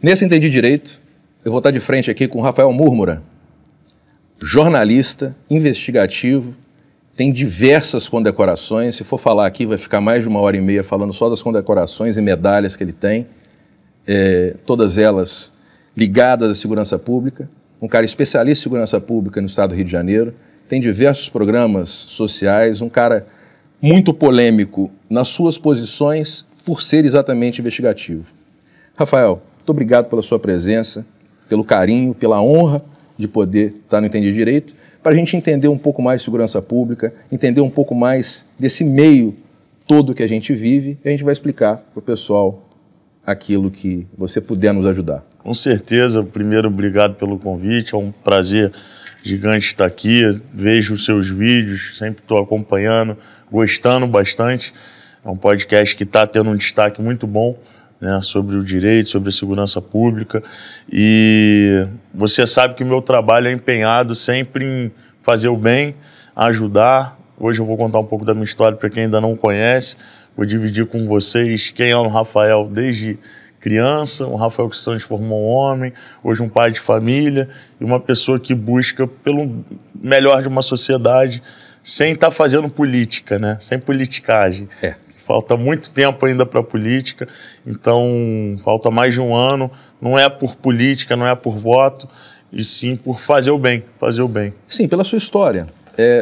Nesse Entendi Direito, eu vou estar de frente aqui com o Rafael Múrmura, jornalista, investigativo, tem diversas condecorações. Se for falar aqui, vai ficar mais de 1h30 falando só das condecorações e medalhas que ele tem, todas elas ligadas à segurança pública. Um cara especialista em segurança pública no estado do Rio de Janeiro, tem diversos programas sociais, um cara muito polêmico nas suas posições por ser exatamente investigativo. Rafael, muito obrigado pela sua presença, pelo carinho, pela honra de poder estar no Entendi Direito, para a gente entender um pouco mais de segurança pública, entender um pouco mais desse meio todo que a gente vive, e a gente vai explicar para o pessoal aquilo que você puder nos ajudar. Com certeza. Primeiro, obrigado pelo convite, é um prazer gigante estar aqui, vejo os seus vídeos, sempre estou acompanhando, gostando bastante. É um podcast que está tendo um destaque muito bom, né, sobre o direito, sobre a segurança pública, e você sabe que o meu trabalho é empenhado sempre em fazer o bem, ajudar. Hoje eu vou contar um pouco da minha história para quem ainda não conhece, vou dividir com vocês quem é o Rafael desde criança, um Rafael que se transformou em um homem, hoje um pai de família e uma pessoa que busca pelo melhor de uma sociedade sem estar fazendo política, né? Sem politicagem. Falta muito tempo ainda para a política, então falta mais de um ano. Não é por política, não é por voto, e sim por fazer o bem, fazer o bem. Sim, pela sua história.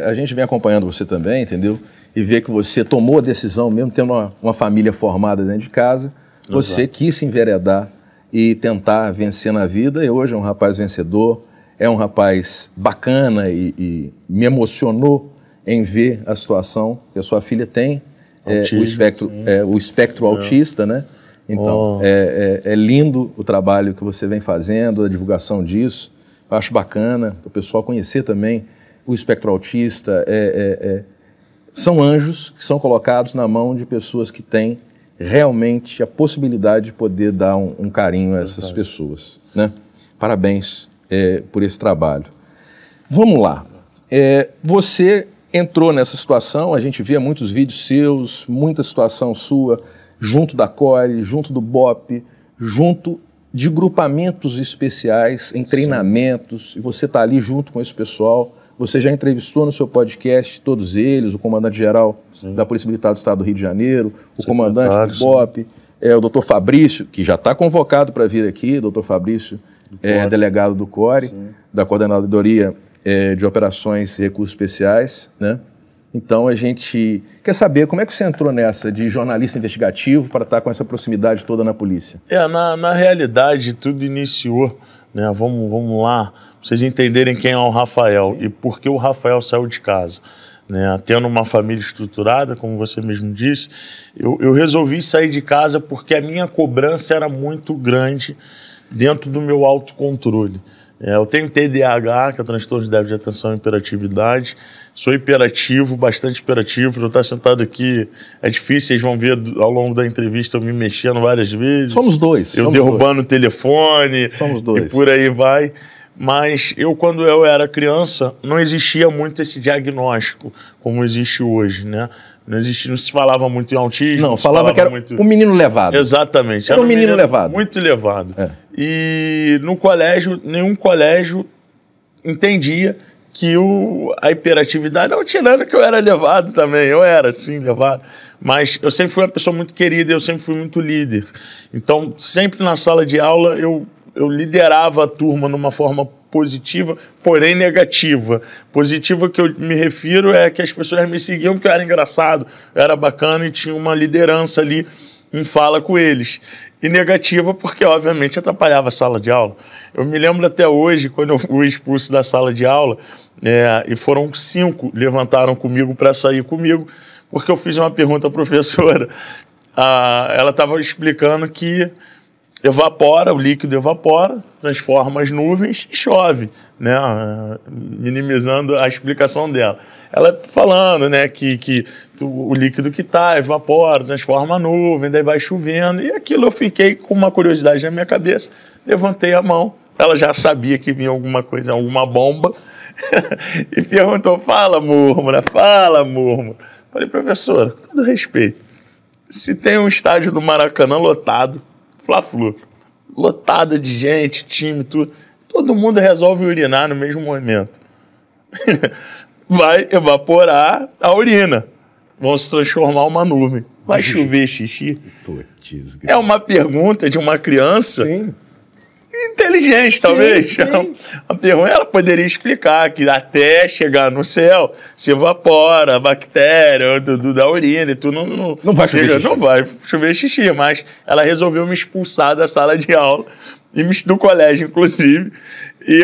A gente vem acompanhando você também, entendeu? E vê que você tomou a decisão, mesmo tendo uma família formada dentro de casa, você quis se enveredar e tentar vencer na vida, e hoje é um rapaz vencedor, é um rapaz bacana e me emocionou em ver a situação que a sua filha tem. O espectro autista, né? Então, é lindo o trabalho que você vem fazendo, a divulgação disso. Eu acho bacana o pessoal conhecer também o espectro autista. São anjos que são colocados na mão de pessoas que têm realmente a possibilidade de poder dar um carinho a essas pessoas, né? Parabéns por esse trabalho. Vamos lá. Você entrou nessa situação, a gente via muitos vídeos seus, muita situação sua, junto da CORE, junto do BOPE, junto de grupamentos especiais, em treinamentos, e você está ali junto com esse pessoal. Você já entrevistou no seu podcast todos eles, o comandante-geral da Polícia Militar do Estado do Rio de Janeiro, o comandante do BOPE, o doutor Fabrício, que já está convocado para vir aqui, doutor Fabrício, delegado do CORE, da Coordenadoria de Operações e Recursos Especiais, né? Então a gente quer saber como é que você entrou nessa de jornalista investigativo para estar com essa proximidade toda na polícia. Na realidade tudo iniciou, né? Vamos lá, pra vocês entenderem quem é o Rafael e por que o Rafael saiu de casa, né? Tendo uma família estruturada, como você mesmo disse, eu resolvi sair de casa porque a minha cobrança era muito grande dentro do meu autocontrole. Eu tenho TDAH, que é transtorno de déficit de atenção e hiperatividade. Sou hiperativo, bastante hiperativo. Para eu estar sentado aqui é difícil, vocês vão ver ao longo da entrevista eu me mexendo várias vezes. Somos dois. Eu derrubando o telefone. Somos dois. E por aí vai. Mas quando eu era criança, não existia muito esse diagnóstico como existe hoje, né? Não se falava muito em autismo. Não, falava que era um menino levado. Exatamente. Era um menino levado. Muito levado. E no colégio, nenhum colégio entendia que a hiperatividade, não tirando que eu era levado também, eu era sim levado, mas eu sempre fui uma pessoa muito querida, eu sempre fui muito líder. Então, sempre na sala de aula, eu liderava a turma numa forma positiva, porém negativa. Positiva que eu me refiro é que as pessoas me seguiam porque eu era engraçado, eu era bacana e tinha uma liderança ali em fala com eles. E negativa porque, obviamente, atrapalhava a sala de aula. Eu me lembro até hoje, quando eu fui expulso da sala de aula, e foram 5 levantaram comigo para sair comigo, porque eu fiz uma pergunta à professora. Ela estava explicando que evapora, o líquido evapora, transforma as nuvens e chove, né? Minimizando a explicação dela. Ela falando, né, que o líquido que evapora, transforma a nuvem, daí vai chovendo, e aquilo eu fiquei com uma curiosidade na minha cabeça, levantei a mão, ela já sabia que vinha alguma coisa, alguma bomba, e perguntou, fala, Múrmura, fala, Múrmura. Falei, professora, com todo respeito, se tem um estádio do Maracanã lotado, Fla-Flu, lotada de gente, time, tudo. Todo mundo resolve urinar no mesmo momento. Vai evaporar a urina. Vão se transformar uma nuvem. Vai chover xixi? Putz, é uma pergunta de uma criança. Sim. Inteligente, talvez. Sim. A pergunta, ela poderia explicar que até chegar no céu se evapora a bactéria da urina e tudo. Não vai chover xixi. Não vai chover xixi, mas ela resolveu me expulsar da sala de aula, do colégio, inclusive. E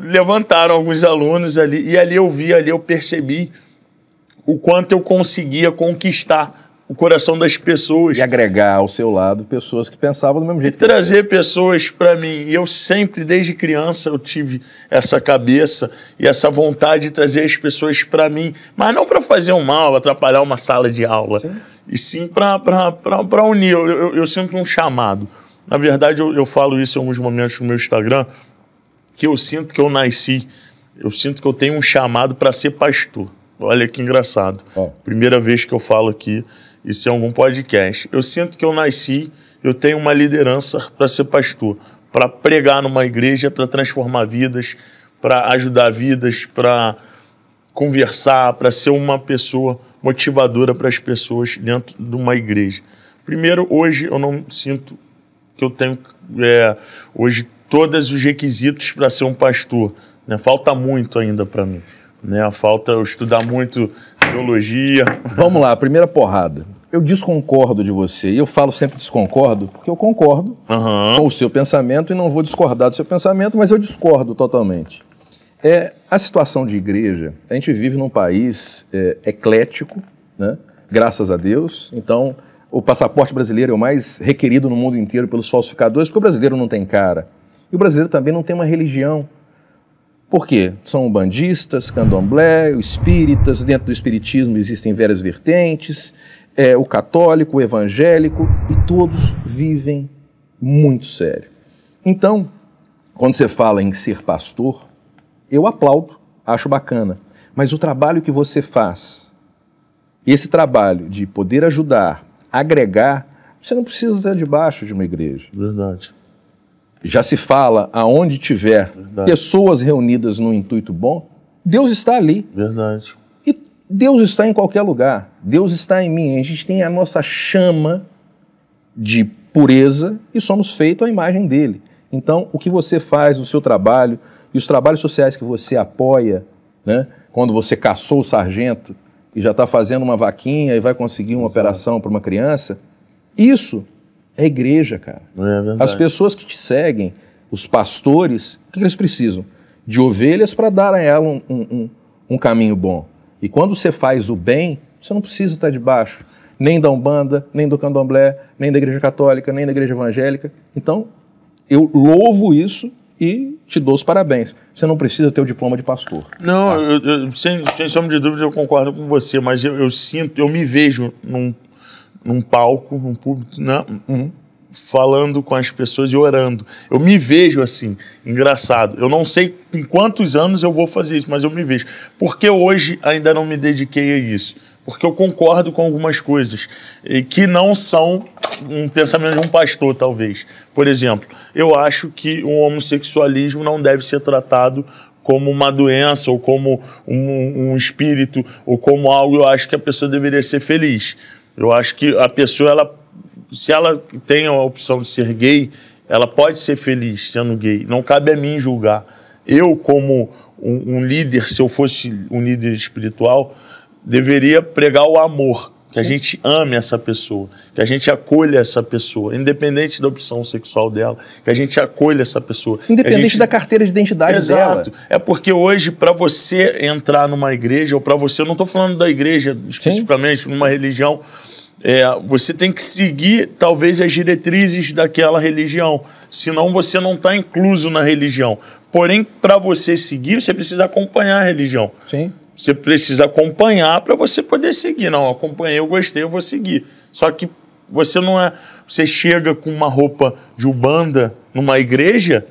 levantaram alguns alunos ali, e ali eu percebi o quanto eu conseguia conquistar o coração das pessoas. E agregar ao seu lado pessoas que pensavam do mesmo jeito que você. Trazer pessoas para mim. E eu sempre, desde criança, eu tive essa cabeça e essa vontade de trazer as pessoas para mim. Mas não para fazer um mal, atrapalhar uma sala de aula. Sim. E sim para unir. Eu sinto um chamado. Na verdade, eu falo isso em alguns momentos no meu Instagram, que eu sinto que eu nasci. Eu sinto que eu tenho um chamado para ser pastor. Olha que engraçado. Primeira vez que eu falo aqui, isso em algum podcast. Eu sinto que eu nasci, eu tenho uma liderança para ser pastor, para pregar numa igreja, para transformar vidas, para ajudar vidas, para conversar, para ser uma pessoa motivadora para as pessoas dentro de uma igreja. Primeiro, hoje eu não sinto que eu tenho hoje todos os requisitos para ser um pastor. Né? Falta muito ainda para mim. Né? Falta eu estudar muito teologia. Vamos lá, primeira porrada. Eu desconcordo de você. E eu falo sempre desconcordo porque eu concordo com o seu pensamento e não vou discordar do seu pensamento, mas eu discordo totalmente. A situação de igreja, a gente vive num país eclético, né? Graças a Deus. Então, o passaporte brasileiro é o mais requerido no mundo inteiro pelos falsificadores, porque o brasileiro não tem cara. E o brasileiro também não tem uma religião. Por quê? São umbandistas, candomblé, espíritas, dentro do espiritismo existem várias vertentes, o católico, o evangélico, e todos vivem muito sério. Então, quando você fala em ser pastor, eu aplaudo, acho bacana, mas o trabalho que você faz, esse trabalho de poder ajudar, agregar, você não precisa estar debaixo de uma igreja. Verdade. Já se fala, aonde tiver pessoas reunidas num intuito bom, Deus está ali. Verdade. E Deus está em qualquer lugar. Deus está em mim. A gente tem a nossa chama de pureza e somos feitos à imagem dele. Então, o que você faz no seu trabalho e os trabalhos sociais que você apoia, né? Quando você caçou o sargento e já está fazendo uma vaquinha e vai conseguir uma operação para uma criança, isso é igreja, cara. As pessoas que te seguem, os pastores, o que eles precisam? De ovelhas para dar a ela um caminho bom. E quando você faz o bem, você não precisa estar debaixo nem da Umbanda, nem do Candomblé, nem da Igreja Católica, nem da Igreja Evangélica. Então, eu louvo isso e te dou os parabéns. Você não precisa ter o diploma de pastor. Não, sem sombra de dúvida eu concordo com você, mas eu sinto, eu me vejo num palco, num público, né? Falando com as pessoas e orando. Eu me vejo assim, engraçado. Eu não sei em quantos anos eu vou fazer isso, mas eu me vejo. Porque hoje ainda não me dediquei a isso. Porque eu concordo com algumas coisas que não são um pensamento de um pastor, talvez. Por exemplo, eu acho que o homossexualismo não deve ser tratado como uma doença, ou como um espírito, ou como algo. Eu acho que a pessoa deveria ser feliz. Eu acho que a pessoa, se ela tem a opção de ser gay, ela pode ser feliz sendo gay. Não cabe a mim julgar. Eu, como um líder, se eu fosse um líder espiritual, deveria pregar o amor, que a gente ame essa pessoa, que a gente acolha essa pessoa, independente da opção sexual dela, que a gente acolha essa pessoa. Independente da carteira de identidade dela. Exato. É porque hoje, para você entrar numa igreja, ou para você, eu não estou falando da igreja especificamente, numa religião, você tem que seguir, talvez, as diretrizes daquela religião, senão você não está incluso na religião. Porém, para você seguir, você precisa acompanhar a religião. Sim. Você precisa acompanhar para você poder seguir. Não, acompanhei, eu gostei, eu vou seguir. Só que você não é... Você chega com uma roupa de Umbanda numa igreja,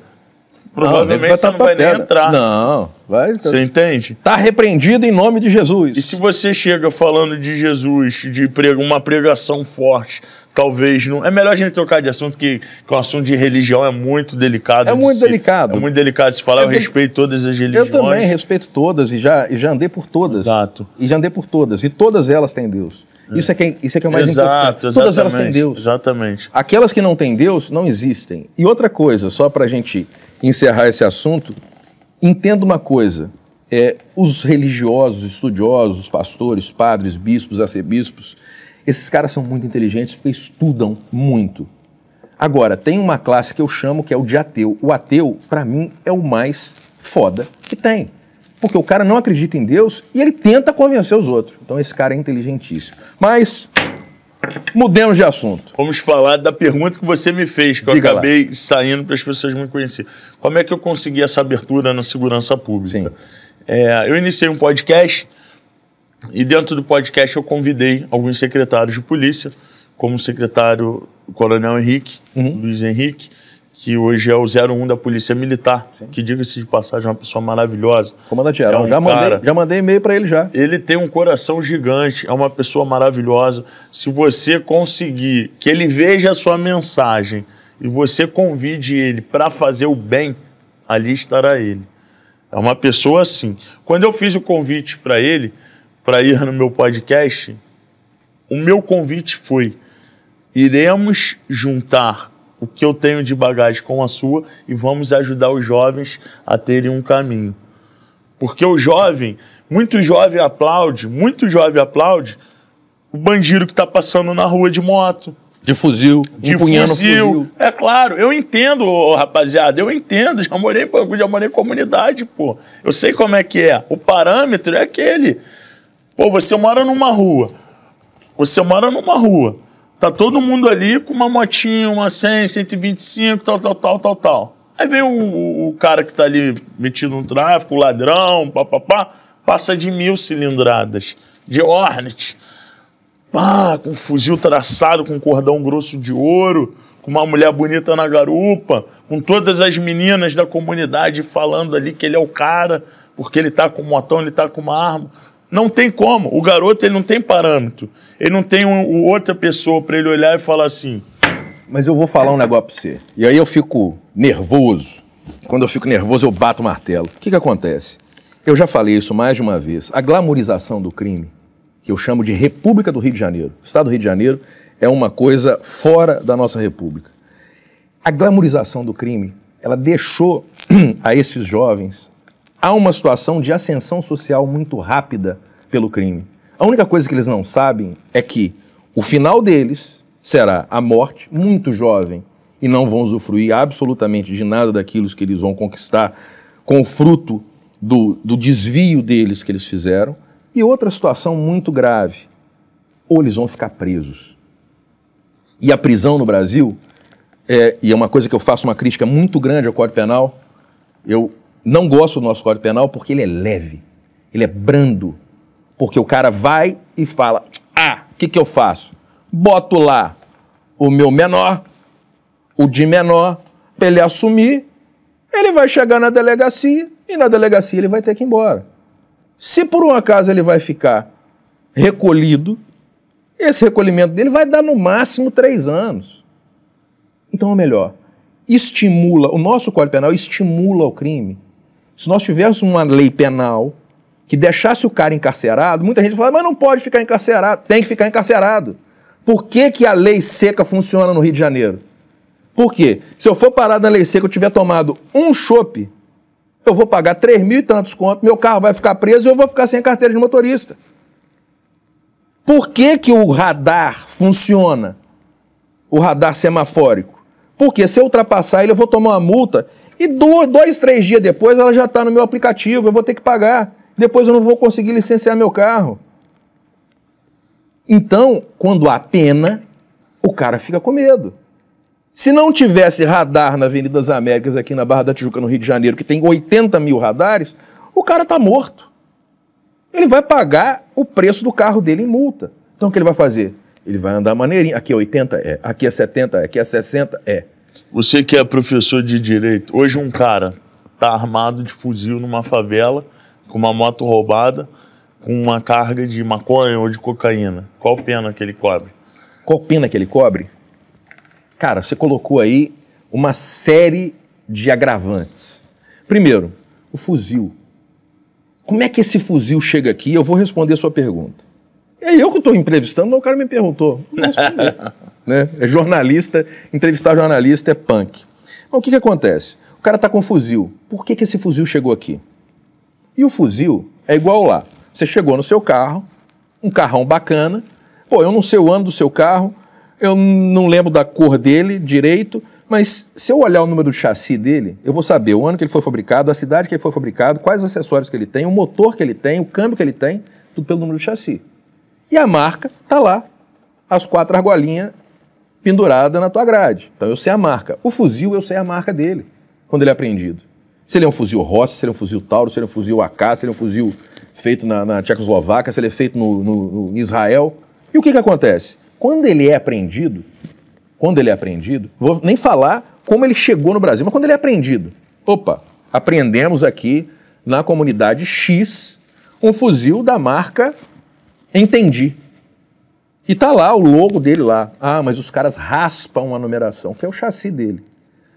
provavelmente você não vai nem entrar. Não, vai. Você entende? Tá repreendido em nome de Jesus. E se você chega falando de Jesus, de uma pregação forte, talvez não. É melhor a gente trocar de assunto, que o assunto de religião é muito delicado. É muito delicado. É muito delicado de se falar. Eu respeito todas as religiões. Eu também respeito todas e já andei por todas. Exato. E já andei por todas. E todas elas têm Deus. Isso é que é o mais importante. Todas elas têm Deus. Exatamente. Aquelas que não têm Deus não existem. E outra coisa, só para a gente encerrar esse assunto, entenda uma coisa. Os religiosos, estudiosos, os pastores, padres, bispos, arcebispos, esses caras são muito inteligentes porque estudam muito. Agora, tem uma classe que eu chamo que é o de ateu. O ateu, para mim, é o mais foda que tem. Porque o cara não acredita em Deus e ele tenta convencer os outros. Então esse cara é inteligentíssimo. Mas, mudemos de assunto. Vamos falar da pergunta que você me fez, que Diga eu acabei saindo para as pessoas me conhecerem. Como é que eu consegui essa abertura na segurança pública? Sim. Eu iniciei um podcast e dentro do podcast eu convidei alguns secretários de polícia, como o secretário Coronel Henrique, Luiz Henrique, que hoje é o 01 da Polícia Militar, que, diga-se de passagem, é uma pessoa maravilhosa. Comandante Arão, já mandei e-mail para ele já. Ele tem um coração gigante, é uma pessoa maravilhosa. Se você conseguir que ele veja a sua mensagem e você convide ele para fazer o bem, ali estará ele. É uma pessoa assim. Quando eu fiz o convite para ele, para ir no meu podcast, o meu convite foi: iremos juntar o que eu tenho de bagagem com a sua e vamos ajudar os jovens a terem um caminho. Porque o jovem, muito jovem aplaude o bandido que está passando na rua de moto. De fuzil, empunhando fuzil. É claro, eu entendo, rapaziada, eu entendo. Já morei em comunidade, pô. Eu sei como é que é. O parâmetro é aquele. Pô, você mora numa rua. Tá todo mundo ali com uma motinha, uma 100, 125, tal. Aí vem o cara que tá ali metido no tráfico, o ladrão, passa de 1000 cilindradas, de Hornet, com um fuzil traçado, com um cordão grosso de ouro, com uma mulher bonita na garupa, com todas as meninas da comunidade falando ali que ele é o cara, porque ele tá com um motão, ele tá com uma arma. Não tem como. O garoto, ele não tem parâmetro. Ele não tem outra pessoa para ele olhar e falar assim. Mas eu vou falar um negócio para você. E aí eu fico nervoso. Quando eu fico nervoso, eu bato o martelo. O que acontece? Eu já falei isso mais de uma vez. A glamorização do crime, que eu chamo de República do Rio de Janeiro. O Estado do Rio de Janeiro é uma coisa fora da nossa República. A glamorização do crime, ela deixou a esses jovens há uma situação de ascensão social muito rápida pelo crime. A única coisa que eles não sabem é que o final deles será a morte, muito jovem, e não vão usufruir absolutamente de nada daquilo que eles vão conquistar com o fruto do desvio deles que eles fizeram. E outra situação muito grave, ou eles vão ficar presos. E a prisão no Brasil, e é uma coisa que eu faço uma crítica muito grande ao Código Penal, eu não gosto do nosso Código Penal porque ele é leve, ele é brando. Porque o cara vai e fala, o que eu faço? Boto lá o meu menor, o de menor, para ele assumir, ele vai chegar na delegacia e na delegacia ele vai ter que ir embora. Se por um acaso ele vai ficar recolhido, esse recolhimento dele vai dar no máximo 3 anos. Então é melhor. O nosso Código Penal estimula o crime. Se nós tivéssemos uma lei penal que deixasse o cara encarcerado, muita gente fala, mas não pode ficar encarcerado. Tem que ficar encarcerado. Por que a lei seca funciona no Rio de Janeiro? Por quê? Se eu for parar na lei seca, eu tiver tomado um chopp, eu vou pagar 3.000 e tantos contos, meu carro vai ficar preso e eu vou ficar sem carteira de motorista. Por que o radar funciona? O radar semafórico? Porque se eu ultrapassar ele, eu vou tomar uma multa e 2, 3 dias depois ela já está no meu aplicativo, eu vou ter que pagar. Depois eu não vou conseguir licenciar meu carro. Então, quando há pena, o cara fica com medo. Se não tivesse radar na Avenida das Américas, aqui na Barra da Tijuca, no Rio de Janeiro, que tem 80 mil radares, o cara está morto. Ele vai pagar o preço do carro dele em multa. Então o que ele vai fazer? Ele vai andar maneirinho. Aqui é 80? Aqui é 70? Aqui é 60? Você que é professor de direito, hoje um cara tá armado de fuzil numa favela, com uma moto roubada, com uma carga de maconha ou de cocaína. Qual pena que ele cobre? Qual pena que ele cobre? Cara, você colocou aí uma série de agravantes. Primeiro, o fuzil. Como é que esse fuzil chega aqui? Eu vou responder a sua pergunta. É eu que estou entrevistando, mas o cara me perguntou. Não vou responder. Né? É jornalista, entrevistar jornalista é punk. Mas o que acontece? O cara está com um fuzil. Por que esse fuzil chegou aqui? E o fuzil é igual lá. Você chegou no seu carro, um carrão bacana. Pô, eu não sei o ano do seu carro, eu não lembro da cor dele direito, mas se eu olhar o número do chassi dele, eu vou saber o ano que ele foi fabricado, a cidade que ele foi fabricado, quais acessórios que ele tem, o motor que ele tem, o câmbio que ele tem, tudo pelo número do chassi. E a marca tá lá, as 4 argolinhas penduradas na tua grade. Então eu sei a marca. O fuzil, eu sei a marca dele, quando ele é apreendido. Se ele é um fuzil Rossi, se ele é um fuzil Tauro, se ele é um fuzil AK, se ele é um fuzil feito na Tchecoslováquia, se ele é feito no Israel. E o que acontece? Quando ele é apreendido, vou nem falar como ele chegou no Brasil, mas quando ele é apreendido, opa, apreendemos aqui na comunidade X um fuzil da marca Entendi. E tá lá o logo dele lá. Ah, mas os caras raspam a numeração, que é o chassi dele.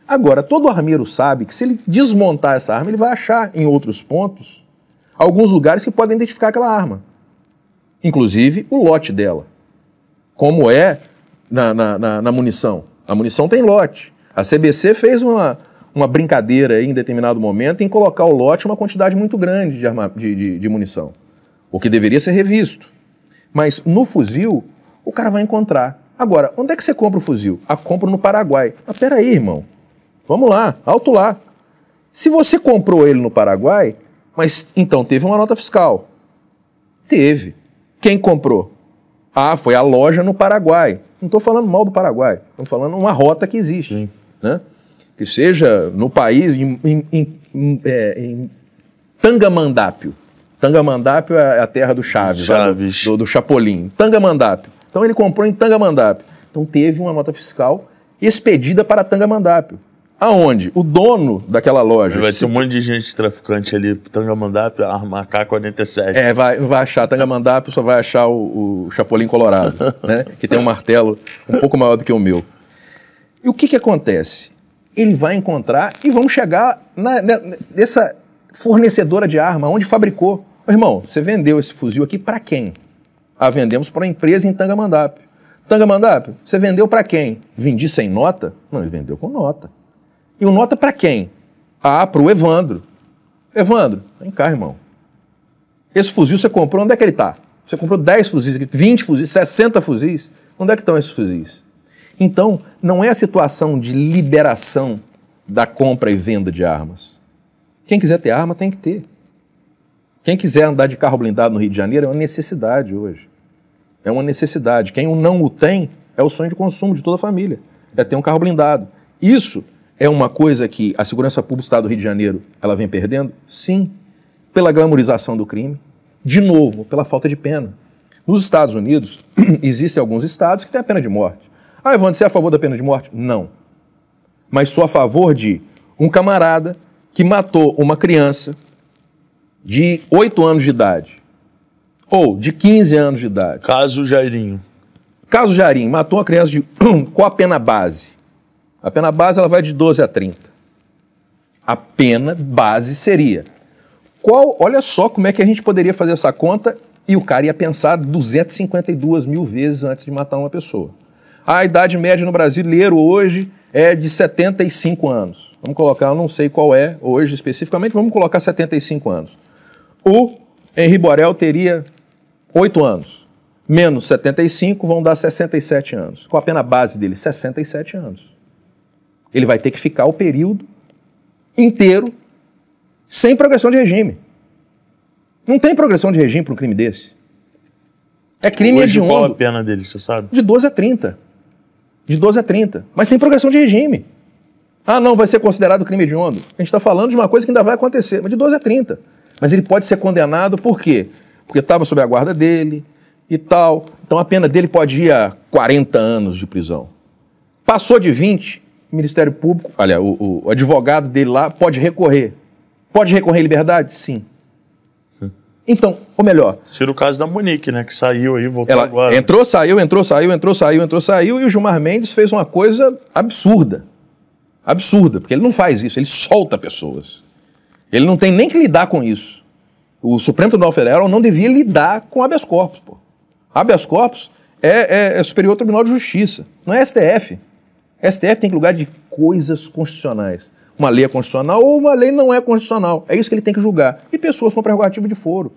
Agora, todo armeiro sabe que se ele desmontar essa arma, ele vai achar em outros pontos alguns lugares que podem identificar aquela arma. Inclusive o lote dela. Como é na munição. A munição tem lote. A CBC fez uma brincadeira aí, em determinado momento em colocar o lote uma quantidade muito grande de munição. O que deveria ser revisto. Mas no fuzil, o cara vai encontrar. Agora, onde é que você compra o fuzil? Ah, compro no Paraguai. Mas peraí, irmão. Vamos lá, alto lá. Se você comprou ele no Paraguai, mas então teve uma nota fiscal. Teve. Quem comprou? Ah, foi a loja no Paraguai. Não estou falando mal do Paraguai. Estou falando uma rota que existe. Né? Que seja no país, em Tangamandápio. Tangamandápio é a terra do Chaves. Do Chapolin. Tangamandápio. Então ele comprou em Tangamandápio. Então teve uma nota fiscal expedida para Tangamandápio. Aonde? O dono daquela loja. Vai ter um monte de gente traficante ali, Tangamandápio, arma AK-47. Não vai achar Tangamandápio, só vai achar o Chapolin Colorado, né? Que tem um martelo um pouco maior do que o meu. E o que acontece? Ele vai encontrar e vamos chegar nessa fornecedora de arma, onde fabricou. Irmão, você vendeu esse fuzil aqui para quem? Ah, vendemos para uma empresa em Tangamandápio. Tangamandápio, você vendeu para quem? Vendi sem nota? Não, ele vendeu com nota. E o nota para quem? Ah, para o Evandro. Evandro, vem cá, irmão. Esse fuzil você comprou, onde é que ele está? Você comprou 10 fuzis, 20 fuzis, 60 fuzis. Onde é que estão esses fuzis? Então, não é a situação de liberação da compra e venda de armas. Quem quiser ter arma tem que ter. Quem quiser andar de carro blindado no Rio de Janeiro é uma necessidade hoje. É uma necessidade. Quem não o tem é o sonho de consumo de toda a família. É ter um carro blindado. Isso é uma coisa que a segurança pública do Estado do Rio de Janeiro ela vem perdendo? Sim. Pela glamorização do crime. De novo, pela falta de pena. Nos Estados Unidos, existem alguns estados que têm a pena de morte. Ah, Evandro, você é a favor da pena de morte? Não. Mas sou a favor de um camarada que matou uma criança de 8 anos de idade, ou de 15 anos de idade. Caso Jairinho. Caso Jairinho, matou uma criança com a pena base. A pena base ela vai de 12 a 30. A pena base seria... Olha só como é que a gente poderia fazer essa conta e o cara ia pensar 252 mil vezes antes de matar uma pessoa. A idade média no brasileiro hoje é de 75 anos. Vamos colocar, eu não sei qual é hoje especificamente, vamos colocar 75 anos. O Henri Borel teria 8 anos. Menos 75 vão dar 67 anos. Qual a pena base dele? 67 anos. Ele vai ter que ficar o período inteiro sem progressão de regime. Não tem progressão de regime para um crime desse. É crime hediondo. Qual a pena dele, você sabe? De 12 a 30. De 12 a 30. Mas sem progressão de regime. Ah, não, vai ser considerado crime hediondo. A gente está falando de uma coisa que ainda vai acontecer, mas de 12 a 30. Mas ele pode ser condenado por quê? Porque estava sob a guarda dele e tal. Então a pena dele pode ir a 40 anos de prisão. Passou de 20, o Ministério Público, olha, o advogado dele lá pode recorrer. Pode recorrer em liberdade? Sim. Então, ou melhor... Tira o caso da Monique, né? Que saiu aí, voltou ela agora. entrou, saiu, e o Gilmar Mendes fez uma coisa absurda. Absurda, porque ele não faz isso, ele solta pessoas. Ele não tem nem que lidar com isso. O Supremo Tribunal Federal não devia lidar com habeas corpus, pô. Habeas corpus é Superior Tribunal de Justiça, não é STF. STF tem que lugar de coisas constitucionais. Uma lei é constitucional ou uma lei não é constitucional. É isso que ele tem que julgar. E pessoas com prerrogativa de foro.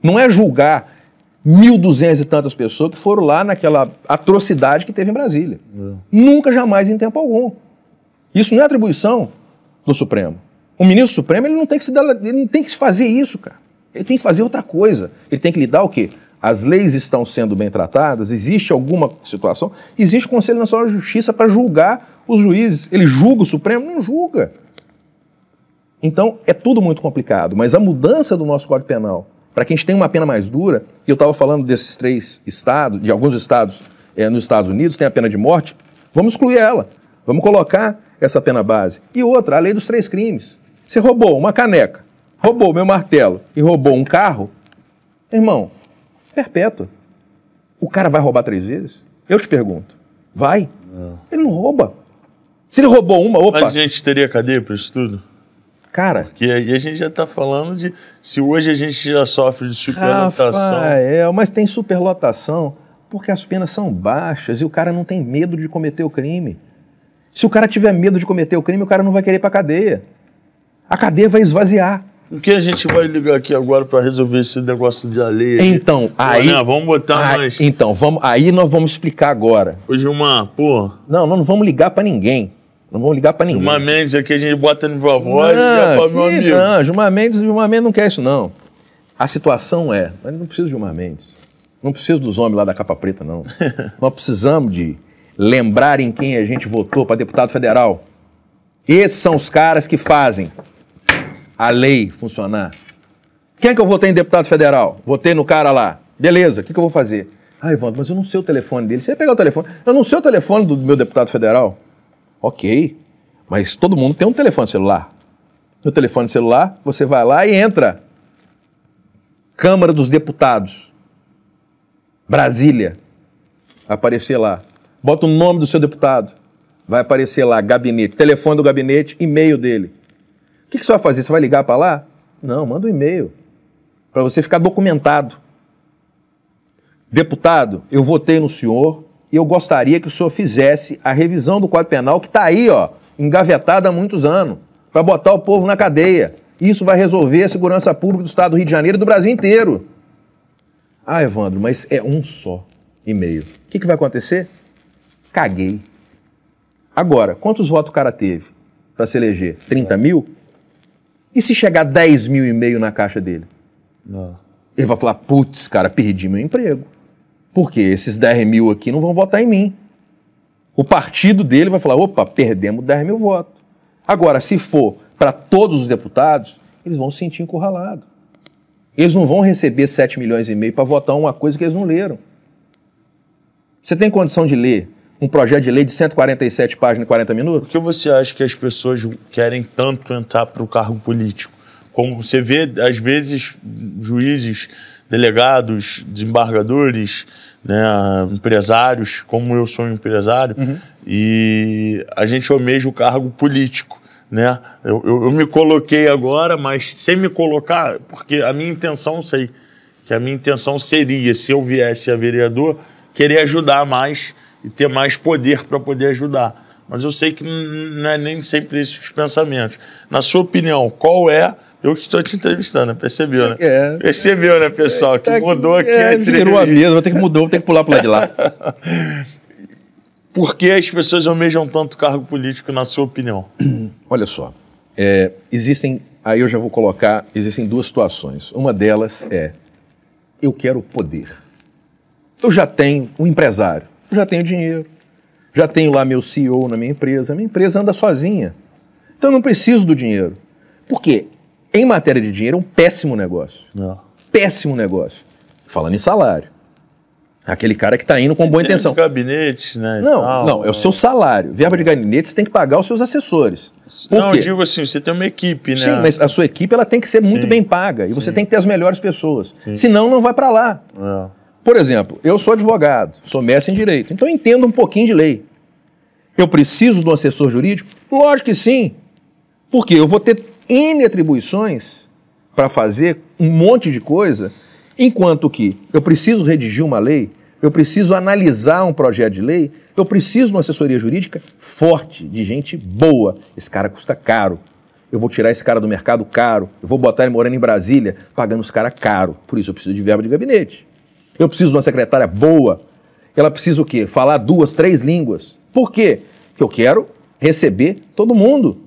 Não é julgar 1.200 e tantas pessoas que foram lá naquela atrocidade que teve em Brasília. Nunca, jamais, em tempo algum. Isso não é atribuição do Supremo. O ministro Supremo ele não tem que fazer isso, cara. Ele tem que fazer outra coisa. Ele tem que lidar o quê? As leis estão sendo bem tratadas, existe alguma situação, existe o Conselho Nacional de Justiça para julgar os juízes. Ele julga o Supremo? Não julga. Então, é tudo muito complicado, mas a mudança do nosso Código Penal, para que a gente tenha uma pena mais dura, e eu estava falando desses 3 estados, de alguns estados nos Estados Unidos, tem a pena de morte, vamos excluir ela, vamos colocar essa pena base. E outra, a lei dos 3 crimes. Você roubou uma caneca, roubou meu martelo e roubou um carro, irmão, perpétua. O cara vai roubar 3 vezes? Eu te pergunto. Vai? Não. Ele não rouba. Se ele roubou uma, opa... Mas a gente teria cadeia para isso tudo? Cara... Porque aí a gente já está falando de... Se hoje a gente já sofre de superlotação... Rafael, mas tem superlotação porque as penas são baixas e o cara não tem medo de cometer o crime. Se o cara tiver medo de cometer o crime, o cara não vai querer ir para a cadeia. A cadeia vai esvaziar. O que a gente vai ligar aqui agora para resolver esse negócio de lei? Então, aí... Né, vamos botar mais... Então, aí nós vamos explicar agora. Ô, Gilmar, pô... Não vamos ligar para ninguém. Não vamos ligar para ninguém. Gilmar Mendes aqui a gente bota no viva voz e já fala, meu amigo. Não, Gilmar Mendes não quer isso, não. A situação é... Mas não precisa de Gilmar Mendes. Não precisa dos homens lá da capa preta, não. Nós precisamos de lembrar em quem a gente votou para deputado federal. Esses são os caras que fazem a lei funcionar. Quem é que eu votei em deputado federal? Votei no cara lá. Beleza, o que eu vou fazer? Ah, Evandro, mas eu não sei o telefone dele. Você vai pegar o telefone. Eu não sei o telefone do meu deputado federal. Ok, mas todo mundo tem um telefone celular. No telefone celular, você vai lá e entra. Câmara dos Deputados. Brasília. Vai aparecer lá. Bota o nome do seu deputado. Vai aparecer lá, gabinete. Telefone do gabinete, e-mail dele. O que você vai fazer? Você vai ligar para lá? Não, manda um e-mail. Para você ficar documentado. Deputado, eu votei no senhor e eu gostaria que o senhor fizesse a revisão do Código Penal que está aí, ó, engavetado há muitos anos, para botar o povo na cadeia. Isso vai resolver a segurança pública do Estado do Rio de Janeiro e do Brasil inteiro. Ah, Evandro, mas é um só e-mail. O que vai acontecer? Caguei. Agora, quantos votos o cara teve para se eleger? 30 mil? E se chegar 10 mil e-mail na caixa dele? Não. Ele vai falar, putz, cara, perdi meu emprego. Porque esses 10 mil aqui não vão votar em mim. O partido dele vai falar, opa, perdemos 10 mil votos. Agora, se for para todos os deputados, eles vão se sentir encurralados. Eles não vão receber 7 milhões e meio para votar uma coisa que eles não leram. Você tem condição de ler um projeto de lei de 147 páginas em 40 minutos? Por que você acha que as pessoas querem tanto entrar para o cargo político? Como você vê, às vezes, juízes, delegados, desembargadores, né, empresários, como eu sou um empresário, e a gente almeja o cargo político. Né? Eu me coloquei agora, mas sem me colocar, porque a minha intenção, sei que a minha intenção seria, se eu viesse a vereador, querer ajudar mais e ter mais poder para poder ajudar. Mas eu sei que não é nem sempre esses os pensamentos. Na sua opinião, qual é... Eu estou te entrevistando, percebeu, né? Percebeu, né, pessoal? Que mudou aqui a entrevista. Virou a mesa, vou ter que mudar, vou ter que pular para lá de lá. Por que as pessoas almejam tanto cargo político, na sua opinião? Olha só, existem, aí eu já vou colocar, existem duas situações. Uma delas é, eu quero poder. Eu já tenho um empresário, eu já tenho dinheiro, já tenho lá meu CEO na minha empresa anda sozinha. Então eu não preciso do dinheiro. Por quê? Em matéria de dinheiro é um péssimo negócio. Péssimo negócio. Falando em salário. Aquele cara que está indo com boa intenção. Os gabinetes, né? Não, é o seu salário. Verba de gabinete você tem que pagar os seus assessores. Não, eu digo assim, você tem uma equipe, né? Sim, mas a sua equipe ela tem que ser muito bem paga. E você tem que ter as melhores pessoas. Senão, não vai para lá. Por exemplo, eu sou advogado, sou mestre em direito, então eu entendo um pouquinho de lei. Eu preciso de um assessor jurídico? Lógico que sim. Porque eu vou ter N atribuições para fazer um monte de coisa, enquanto que eu preciso redigir uma lei, eu preciso analisar um projeto de lei, eu preciso de uma assessoria jurídica forte, de gente boa. Esse cara custa caro. Eu vou tirar esse cara do mercado caro, eu vou botar ele morando em Brasília, pagando os caras caro. Por isso eu preciso de verba de gabinete. Eu preciso de uma secretária boa. Ela precisa o quê? Falar 2, 3 línguas. Por quê? Porque eu quero receber todo mundo.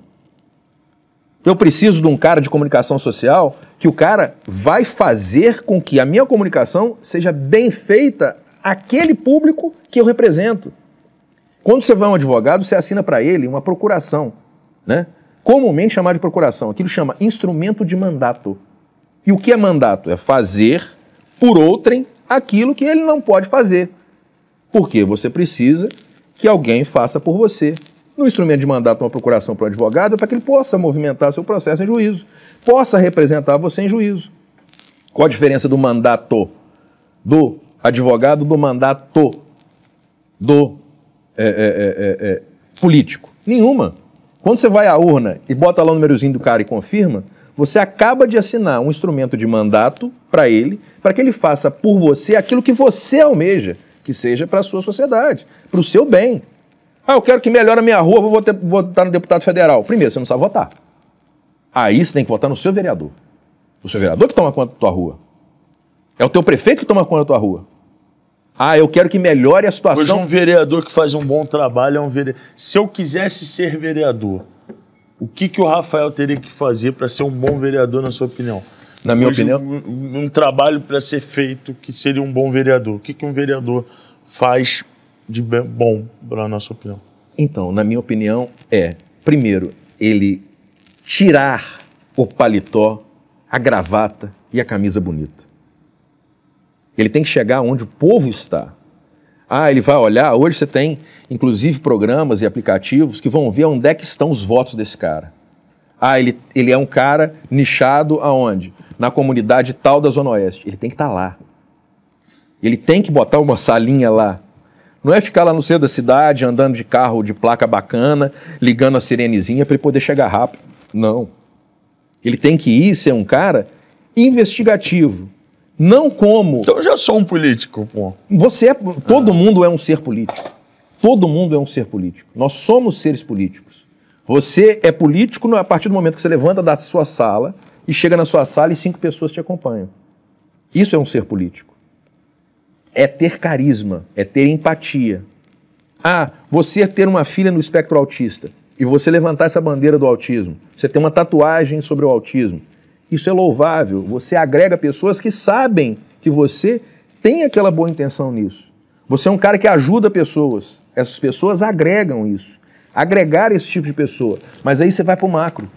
Eu preciso de um cara de comunicação social que o cara vai fazer com que a minha comunicação seja bem feita àquele público que eu represento. Quando você vai a um advogado, você assina para ele uma procuração, né? Comumente chamado de procuração. Aquilo chama instrumento de mandato. E o que é mandato? É fazer por outrem aquilo que ele não pode fazer. Porque você precisa que alguém faça por você. No instrumento de mandato, uma procuração para o advogado é para que ele possa movimentar seu processo em juízo, possa representar você em juízo. Qual a diferença do mandato do advogado do mandato do político? Nenhuma. Quando você vai à urna e bota lá o númerozinho do cara e confirma, você acaba de assinar um instrumento de mandato para ele, para que ele faça por você aquilo que você almeja, que seja para a sua sociedade, para o seu bem. Ah, eu quero que melhore a minha rua, vou votar no deputado federal. Primeiro, você não sabe votar. Aí você tem que votar no seu vereador. O seu vereador que toma conta da tua rua. É o teu prefeito que toma conta da tua rua. Ah, eu quero que melhore a situação... Hoje um vereador que faz um bom trabalho é um vereador... Se eu quisesse ser vereador, o que o Rafael teria que fazer para ser um bom vereador, na sua opinião? Na minha opinião... Um trabalho para ser feito que seria um bom vereador. O que um vereador faz de bom, para a nossa opinião? Então, na minha opinião, primeiro, ele tirar o paletó, a gravata e a camisa bonita. Ele tem que chegar onde o povo está. Ah, ele vai olhar, hoje você tem, inclusive, programas e aplicativos que vão ver onde é que estão os votos desse cara. Ah, ele é um cara nichado aonde? Na comunidade tal da Zona Oeste. Ele tem que estar lá. Ele tem que botar uma salinha lá. Não é ficar lá no centro da cidade, andando de carro de placa bacana, ligando a sirenezinha para ele poder chegar rápido. Não. Ele tem que ir ser um cara investigativo. Não como... Então eu já sou um político, pô. Todo mundo é um ser político. Todo mundo é um ser político. Nós somos seres políticos. Você é político a partir do momento que você levanta da sua sala e chega na sua sala e 5 pessoas te acompanham. Isso é um ser político. É ter carisma, é ter empatia. Ah, você ter uma filha no espectro autista e você levantar essa bandeira do autismo, você ter uma tatuagem sobre o autismo, isso é louvável. Você agrega pessoas que sabem que você tem aquela boa intenção nisso. Você é um cara que ajuda pessoas. Essas pessoas agregam isso. Agregar esse tipo de pessoa. Mas aí você vai para o macro.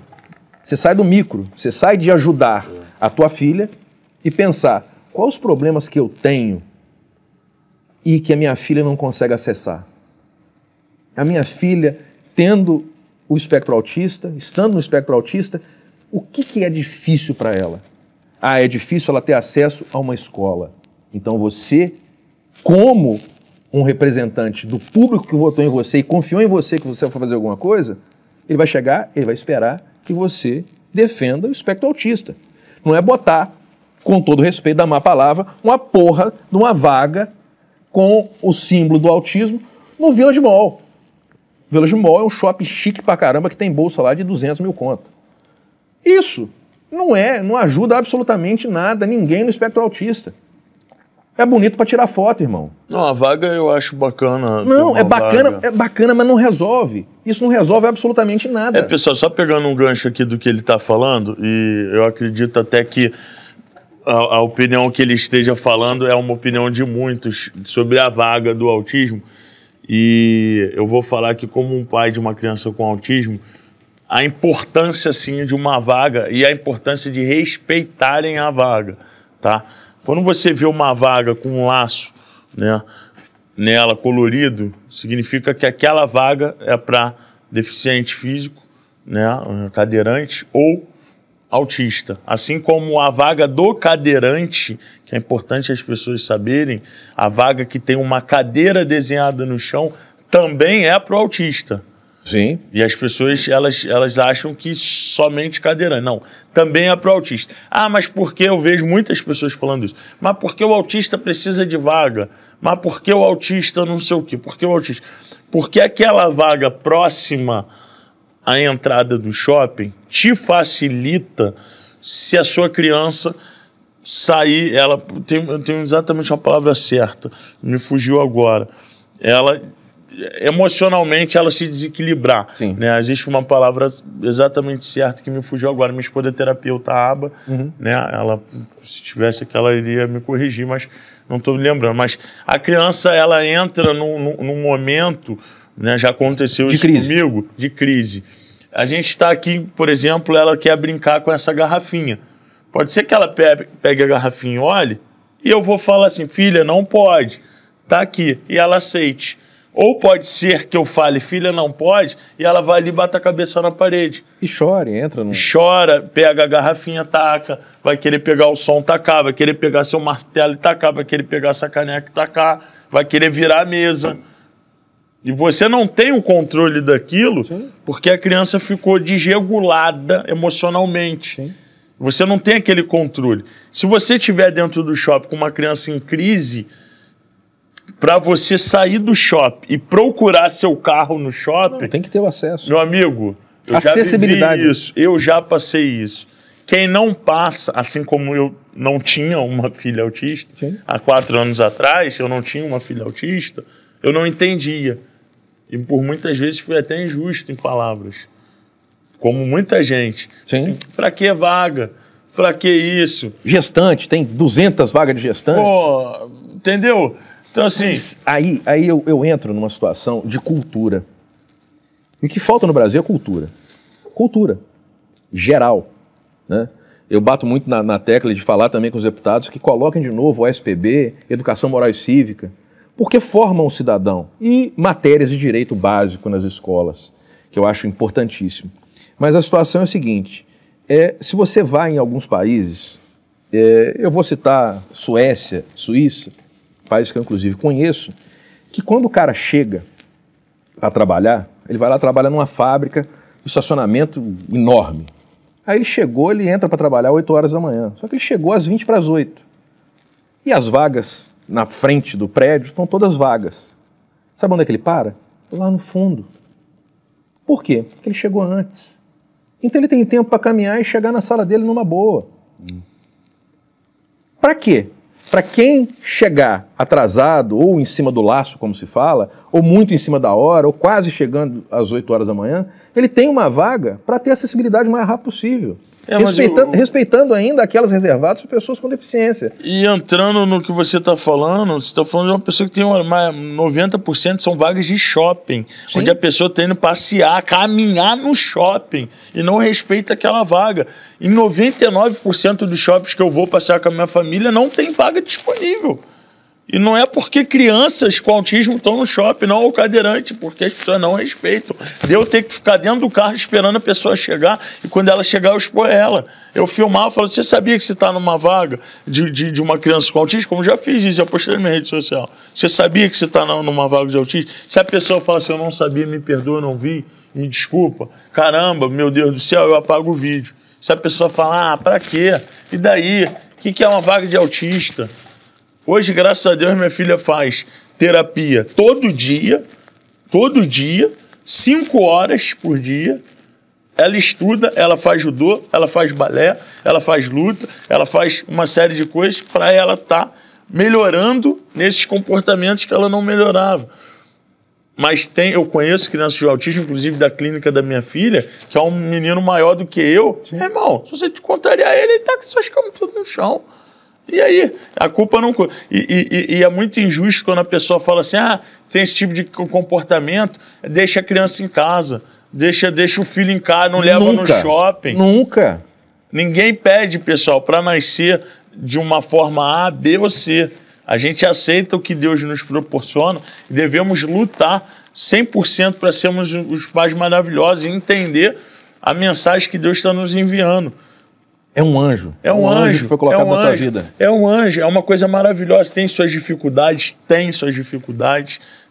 Você sai do micro. Você sai de ajudar a tua filha e pensar quais os problemas que eu tenho e que a minha filha não consegue acessar. A minha filha, tendo o espectro autista, estando no espectro autista, o que é difícil para ela? Ah, é difícil ela ter acesso a uma escola. Então você, como um representante do público que votou em você e confiou em você que você vai fazer alguma coisa, ele vai chegar, ele vai esperar que você defenda o espectro autista. Não é botar, com todo respeito da má palavra, uma porra de uma vaga com o símbolo do autismo no Village Mall. Village Mall é um shopping chique pra caramba que tem bolsa lá de 200 mil conto. Isso não ajuda absolutamente nada, ninguém no espectro autista. É bonito para tirar foto, irmão. Não, a vaga eu acho bacana. Não, é bacana, mas não resolve. Isso não resolve absolutamente nada. Pessoal, só pegando um gancho aqui do que ele está falando, e eu acredito até que a opinião que ele esteja falando é uma opinião de muitos sobre a vaga do autismo. E eu vou falar que, como um pai de uma criança com autismo, a importância, sim, de uma vaga e a importância de respeitarem a vaga, tá? Quando você vê uma vaga com um laço, né, nela, colorido, significa que aquela vaga é para deficiente físico, né, cadeirante ou autista. Assim como a vaga do cadeirante, que é importante as pessoas saberem, a vaga que tem uma cadeira desenhada no chão também é para o autista. Sim. E as pessoas, elas acham que somente cadeirante. Não, também é para o autista. Ah, mas por que eu vejo muitas pessoas falando isso? Mas por que o autista precisa de vaga? Mas por que o autista não sei o quê? Por que o autista? Porque aquela vaga próxima à entrada do shopping te facilita se a sua criança sair, eu tenho exatamente a palavra certa, me fugiu agora. Ela emocionalmente ela se desequilibrar. Né? Existe uma palavra exatamente certa que me fugiu agora. Minha esposa é terapeuta aba, né? Ela, se tivesse aqui, ela iria me corrigir, mas não estou me lembrando. Mas a criança, ela entra num momento, né? Já aconteceu isso comigo, de crise. A gente está aqui, por exemplo, ela quer brincar com essa garrafinha. Pode ser que ela pegue a garrafinha e olhe, e eu vou falar assim, filha, não pode, tá aqui, e ela aceite. Ou pode ser que eu fale, filha, não pode, e ela vai ali e bate a cabeça na parede. E chora, entra no... Chora, pega a garrafinha, taca, vai querer pegar o som, tacar, vai querer pegar seu martelo e tacar, vai querer pegar essa caneca e tacar, vai querer virar a mesa. E você não tem o controle daquilo, porque a criança ficou desregulada emocionalmente. Você não tem aquele controle. Se você estiver dentro do shopping com uma criança em crise, para você sair do shopping e procurar seu carro no shopping... Não, tem que ter o acesso. Meu amigo, eu acessibilidade. Já vivi isso, eu já passei isso. Quem não passa, assim como eu não tinha uma filha autista, há 4 anos atrás, eu não tinha uma filha autista, eu não entendia. E por muitas vezes fui até injusto em palavras. Como muita gente. Assim, para que vaga? Para que isso? Gestante, tem 200 vagas de gestante. Pô, entendeu? Então, assim... Mas aí eu entro numa situação de cultura. E o que falta no Brasil é cultura. Cultura. Geral. Né? Eu bato muito na tecla de falar também com os deputados que coloquem de novo o SPB, Educação Moral e Cívica, porque formam o cidadão. E matérias de direito básico nas escolas, que eu acho importantíssimo. Mas a situação é a seguinte, se você vai em alguns países, eu vou citar Suécia, Suíça, país que eu inclusive conheço, que quando o cara chega a trabalhar, ele vai lá trabalhar numa fábrica, um estacionamento enorme. Aí ele chegou, ele entra para trabalhar às 8 horas da manhã, só que ele chegou às 20 para as 8. E as vagas na frente do prédio estão todas vagas. Sabe onde é que ele para? Lá no fundo. Por quê? Porque ele chegou antes. Então ele tem tempo para caminhar e chegar na sala dele numa boa. Para quê? Para quem chegar atrasado, ou em cima do laço, como se fala, ou muito em cima da hora, ou quase chegando às 8 horas da manhã, ele tem uma vaga para ter acessibilidade o mais rápido possível. Respeitando ainda aquelas reservadas para pessoas com deficiência. E entrando no que você está falando de uma pessoa que tem 90% são vagas de shopping, onde a pessoa está indo passear, caminhar no shopping e não respeita aquela vaga. Em 99% dos shoppings que eu vou passear com a minha família não tem vaga disponível. E não é porque crianças com autismo estão no shopping, não, ou cadeirante, porque as pessoas não respeitam. Eu ter que ficar dentro do carro esperando a pessoa chegar, e quando ela chegar eu expor ela. Eu filmava e falava, você sabia que você está numa vaga de uma criança com autismo? Como já fiz isso, já postei na minha rede social. Você sabia que você está numa vaga de autismo? Se a pessoa fala assim, eu não sabia, me perdoa, não vi, me desculpa, caramba, meu Deus do céu, eu apago o vídeo. Se a pessoa fala, pra quê? E daí? O que é uma vaga de autista? Hoje, graças a Deus, minha filha faz terapia todo dia, 5 horas por dia. Ela estuda, ela faz judô, ela faz balé, ela faz luta, ela faz uma série de coisas para ela estar melhorando nesses comportamentos que ela não melhorava. Mas eu conheço crianças de autismo, inclusive da clínica da minha filha, que é um menino maior do que eu. Irmão, se você te contrariar ele está com suas camas tudo no chão. E aí, a culpa não... E é muito injusto quando a pessoa fala assim, tem esse tipo de comportamento, deixa a criança em casa, deixa o filho em casa, não leva no shopping. Ninguém pede, pessoal, para nascer de uma forma A, B ou C. A gente aceita o que Deus nos proporciona e devemos lutar 100% para sermos os pais maravilhosos e entender a mensagem que Deus está nos enviando. É um anjo. É um anjo que foi colocado na tua vida. É um anjo, é uma coisa maravilhosa. Tem suas dificuldades,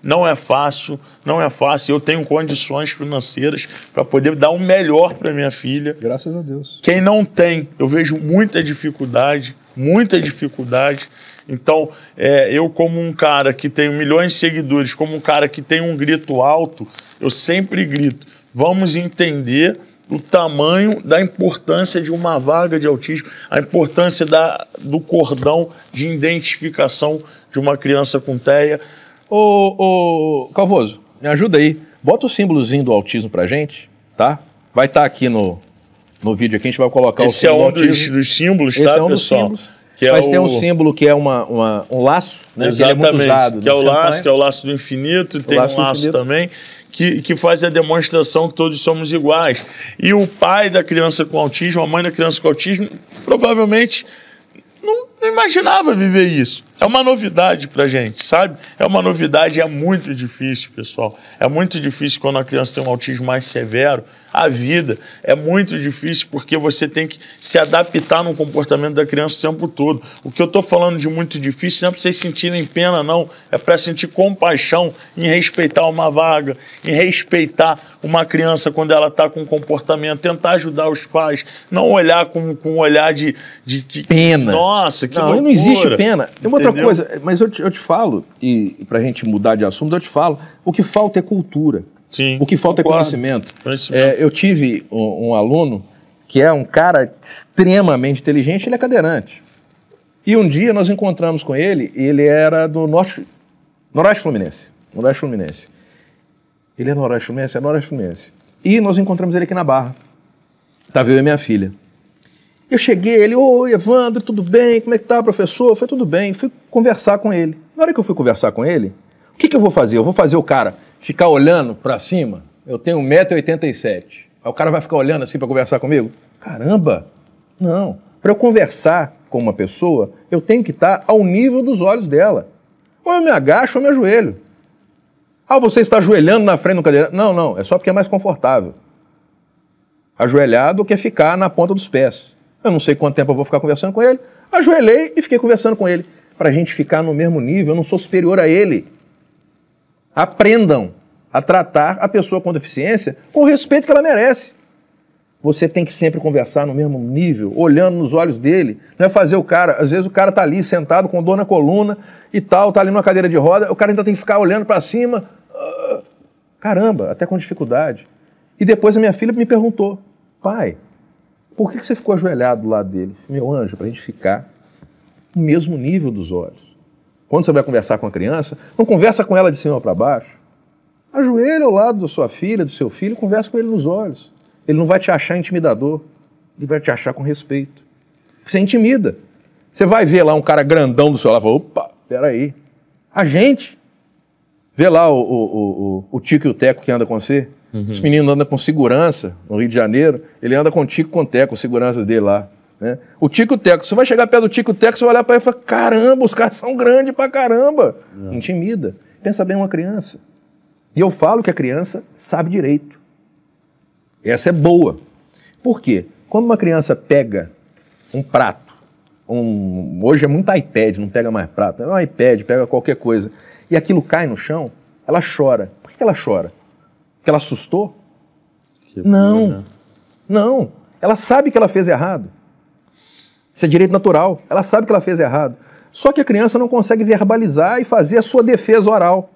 Não é fácil, não é fácil. Eu tenho condições financeiras para poder dar o melhor para minha filha. Graças a Deus. Quem não tem, eu vejo muita dificuldade. Então, eu como um cara que tem milhões de seguidores, como um cara que tem um grito alto, eu sempre grito, vamos entender o tamanho da importância de uma vaga de autismo, a importância do cordão de identificação de uma criança com TEA. Ô, Calvoso, me ajuda aí. Bota o símbolozinho do autismo pra gente, tá? Vai estar aqui no vídeo aqui, a gente vai colocar o símbolo do autismo. Esse é um dos símbolos, tá, pessoal? Esse é um dos símbolos. Mas tem um símbolo que é um laço, né? Exatamente, que ele é muito usado. Que é o laço do infinito, tem um laço também, que faz a demonstração que todos somos iguais. E o pai da criança com autismo, a mãe da criança com autismo, provavelmente não imaginava viver isso. É uma novidade pra gente, sabe? É uma novidade, é muito difícil, pessoal. É muito difícil quando a criança tem um autismo mais severo. A vida é muito difícil porque você tem que se adaptar no comportamento da criança o tempo todo. O que eu estou falando de muito difícil não é para vocês sentirem pena, não. É para sentir compaixão em respeitar uma vaga, em respeitar uma criança quando ela está com comportamento, tentar ajudar os pais, não olhar com um olhar de pena. Nossa, que loucura. Não existe pena. Tem uma outra coisa, mas eu te falo, e para a gente mudar de assunto, eu te falo, o que falta é cultura. Sim, o que falta é conhecimento. Eu tive um aluno que é um cara extremamente inteligente, ele é cadeirante. E um dia nós encontramos com ele, e ele era do Noroeste Fluminense. Ele é Noroeste Fluminense? É Noroeste Fluminense. E nós encontramos ele aqui na Barra. Estava eu e minha filha. Eu cheguei, ele, oi, Evandro, tudo bem? Como é que tá, professor? Foi tudo bem. Fui conversar com ele. Na hora que eu fui conversar com ele, o que eu vou fazer? Eu vou fazer o cara ficar olhando para cima? Eu tenho 1,87 m. Aí o cara vai ficar olhando assim para conversar comigo? Caramba! Não. Para eu conversar com uma pessoa, eu tenho que estar ao nível dos olhos dela. Ou eu me agacho ou eu me ajoelho. Ah, você está ajoelhando na frente do cadeirante? Não. É só porque é mais confortável. Ajoelhado quer ficar na ponta dos pés. Eu não sei quanto tempo eu vou ficar conversando com ele. Ajoelhei e fiquei conversando com ele. Para a gente ficar no mesmo nível, eu não sou superior a ele. Aprendam a tratar a pessoa com deficiência com o respeito que ela merece. Você tem que sempre conversar no mesmo nível, olhando nos olhos dele. Não é fazer o cara... Às vezes o cara tá ali sentado com dor na coluna e tal, tá ali numa cadeira de roda, o cara ainda tem que ficar olhando para cima. Caramba, até com dificuldade. E depois a minha filha me perguntou, pai, por que você ficou ajoelhado do lado dele? Meu anjo, pra gente ficar no mesmo nível dos olhos. Quando você vai conversar com a criança, não conversa com ela de cima para baixo. Ajoelha ao lado da sua filha, do seu filho, e conversa com ele nos olhos. Ele não vai te achar intimidador, ele vai te achar com respeito. Você intimida. Você vai ver lá um cara grandão do seu lado e fala, opa, peraí. A gente vê lá o Tico e o Teco que anda com você. Os meninos andam com segurança no Rio de Janeiro, ele anda com o Tico e com o Teco, segurança dele lá. Né? O Tico e o Teco, você vai chegar perto do Tico e o Teco, você vai olhar para ele e falar, caramba, os caras são grandes pra caramba. Intimida. Pensa bem uma criança. E eu falo que a criança sabe direito. Essa é boa. Por quê? Quando uma criança pega um prato, hoje é muito iPad, não pega mais prato, é um iPad, pega qualquer coisa, e aquilo cai no chão, ela chora. Por que ela chora? Porque ela assustou? Não. Ela sabe que ela fez errado. Isso é direito natural. Ela sabe que ela fez errado. Só que a criança não consegue verbalizar e fazer a sua defesa oral.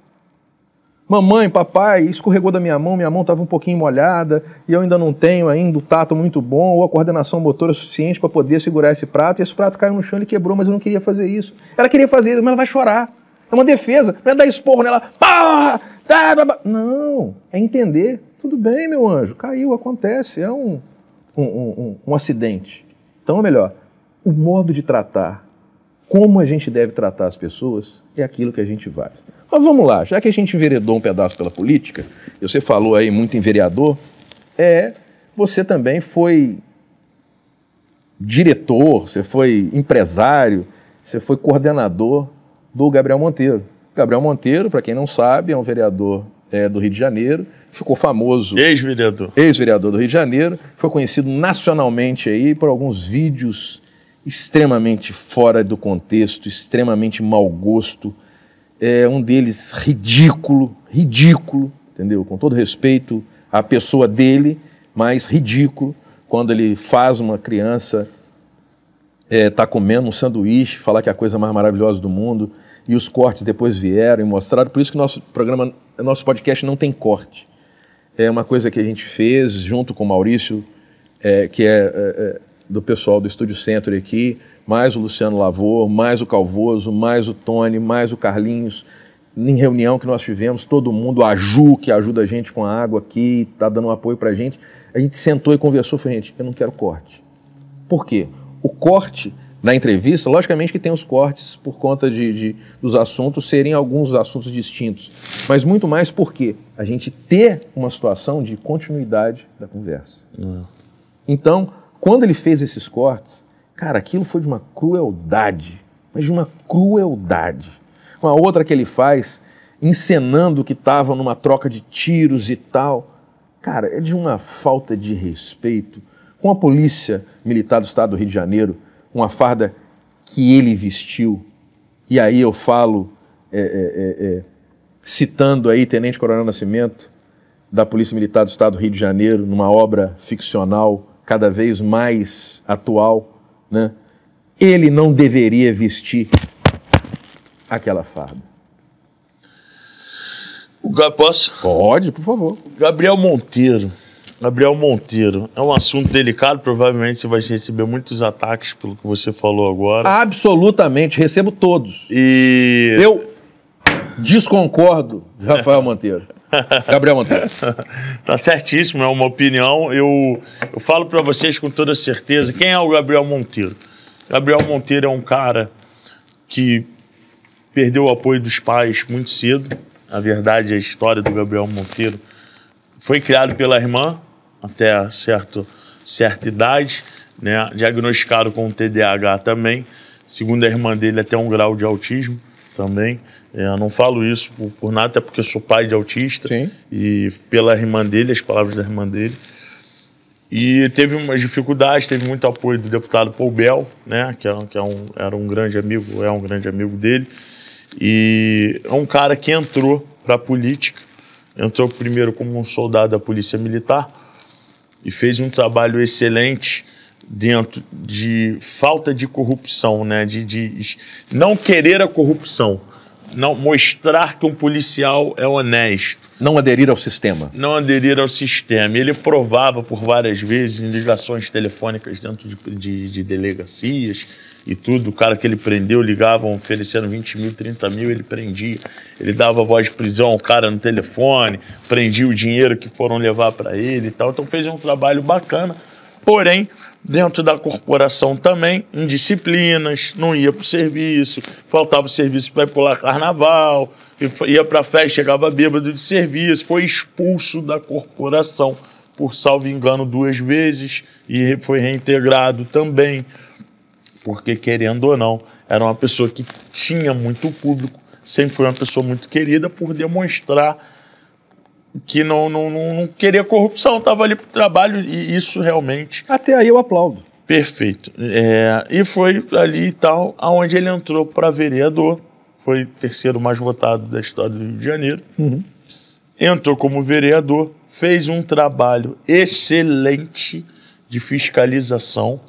Mamãe, papai, escorregou da minha mão estava um pouquinho molhada e eu ainda não tenho o tato muito bom ou a coordenação motora suficiente para poder segurar esse prato. E esse prato caiu no chão, ele quebrou, mas eu não queria fazer isso. Ela queria fazer isso, mas ela vai chorar. É uma defesa, não é dar esporro nela. Pá! Não, é entender. Tudo bem, meu anjo, caiu, acontece, é um acidente. Então, melhor, o modo de tratar, como a gente deve tratar as pessoas, é aquilo que a gente faz. Mas vamos lá, já que a gente enveredou um pedaço pela política, você falou aí muito em vereador, você também foi diretor, você foi empresário, você foi coordenador do Gabriel Monteiro. Gabriel Monteiro, para quem não sabe, é um vereador do Rio de Janeiro, ficou famoso. Ex-vereador. Ex-vereador do Rio de Janeiro, foi conhecido nacionalmente aí por alguns vídeos extremamente fora do contexto, extremamente mau gosto, um deles ridículo, entendeu? Com todo respeito à pessoa dele, mas ridículo, quando ele faz uma criança tá comendo um sanduíche, falar que é a coisa mais maravilhosa do mundo, e os cortes depois vieram e mostraram, por isso que nosso podcast não tem corte. É uma coisa que a gente fez junto com o Maurício, que do pessoal do Estúdio Centro aqui, mais o Luciano Lavor, mais o Calvoso, mais o Tony, mais o Carlinhos, em reunião que nós tivemos, todo mundo, a Ju, que ajuda a gente com a água aqui, está dando um apoio pra gente, a gente sentou e conversou, falou, gente, eu não quero corte. Por quê? O corte na entrevista, logicamente que tem os cortes por conta dos assuntos serem alguns assuntos distintos, mas muito mais porque a gente ter uma situação de continuidade da conversa. Então, quando ele fez esses cortes, cara, aquilo foi de uma crueldade, mas de uma crueldade. Uma outra que ele faz, encenando que estava numa troca de tiros e tal. Cara, é de uma falta de respeito com a Polícia Militar do Estado do Rio de Janeiro, uma farda que ele vestiu. E aí eu falo, citando aí Tenente Coronel Nascimento, da Polícia Militar do Estado do Rio de Janeiro, numa obra ficcional cada vez mais atual, né? Ele não deveria vestir aquela farda. Posso? Pode, por favor. Gabriel Monteiro é um assunto delicado, provavelmente você vai receber muitos ataques pelo que você falou agora. Absolutamente, recebo todos. E eu desconcordo de Rafael Monteiro. Gabriel Monteiro. Tá certíssimo, é uma opinião. Eu falo para vocês com toda certeza. Quem é o Gabriel Monteiro? Gabriel Monteiro é um cara que perdeu o apoio dos pais muito cedo. Na verdade, a história do Gabriel Monteiro foi criado pela irmã até certa idade, né? Diagnosticado com TDAH também. Segundo a irmã dele, até um grau de autismo também. Eu não falo isso por nada, até porque eu sou pai de autista. Sim. E pela irmã dele, as palavras da irmã dele. E teve umas dificuldades, teve muito apoio do deputado Paul Bell, né? Era um grande amigo, é um grande amigo dele. E é um cara que entrou para a política, entrou primeiro como um soldado da Polícia Militar e fez um trabalho excelente dentro de falta de corrupção, né? De não querer a corrupção, não mostrar que um policial é honesto. Não aderir ao sistema. Não aderir ao sistema. Ele provava por várias vezes em ligações telefônicas dentro de delegacias e tudo. O cara que ele prendeu, ligavam oferecendo 20 mil, 30 mil, ele prendia. Ele dava voz de prisão ao cara no telefone, prendia o dinheiro que foram levar para ele e tal. Então fez um trabalho bacana, porém, dentro da corporação também, indisciplinas, não ia para o serviço, faltava o serviço para ir pular carnaval, ia para a festa, chegava bêbado de serviço, foi expulso da corporação por, salvo engano, 2 vezes e foi reintegrado também, porque, querendo ou não, era uma pessoa que tinha muito público, sempre foi uma pessoa muito querida por demonstrar que não queria corrupção, estava ali para o trabalho e isso realmente... Até aí eu aplaudo. Perfeito. E foi ali e tal, aonde ele entrou para vereador, foi o 3º mais votado da história do Rio de Janeiro. Uhum. Entrou como vereador, fez um trabalho excelente de fiscalização,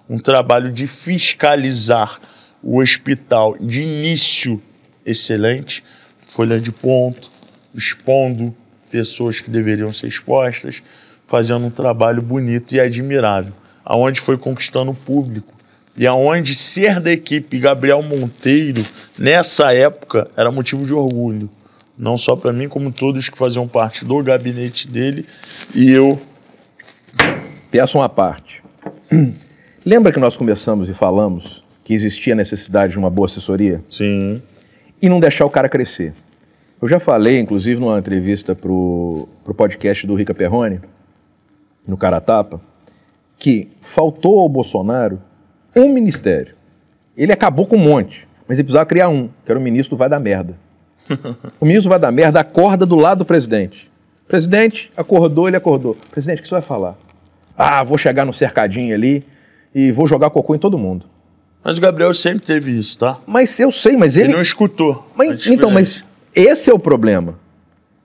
um trabalho de fiscalizar o hospital de início excelente, folha de ponto, expondo pessoas que deveriam ser expostas, fazendo um trabalho bonito e admirável, aonde foi conquistando o público e aonde ser da equipe Gabriel Monteiro nessa época era motivo de orgulho, não só para mim, como todos que faziam parte do gabinete dele e eu. Peço uma parte. Lembra que nós conversamos e falamos que existia necessidade de uma boa assessoria? Sim. E não deixar o cara crescer. Eu já falei, inclusive, numa entrevista pro podcast do Rica Perrone, no Cara Tapa, que faltou ao Bolsonaro um ministério. Ele acabou com um monte, Mas ele precisava criar um, que era o ministro vai dar merda. O ministro vai dar merda acorda do lado do presidente. O presidente acordou, ele acordou. Presidente, o que você vai falar? Ah, vou chegar no cercadinho ali e vou jogar cocô em todo mundo. Mas o Gabriel sempre teve isso, tá? Mas eu sei, mas ele... Ele não escutou. Então, mas esse é o problema.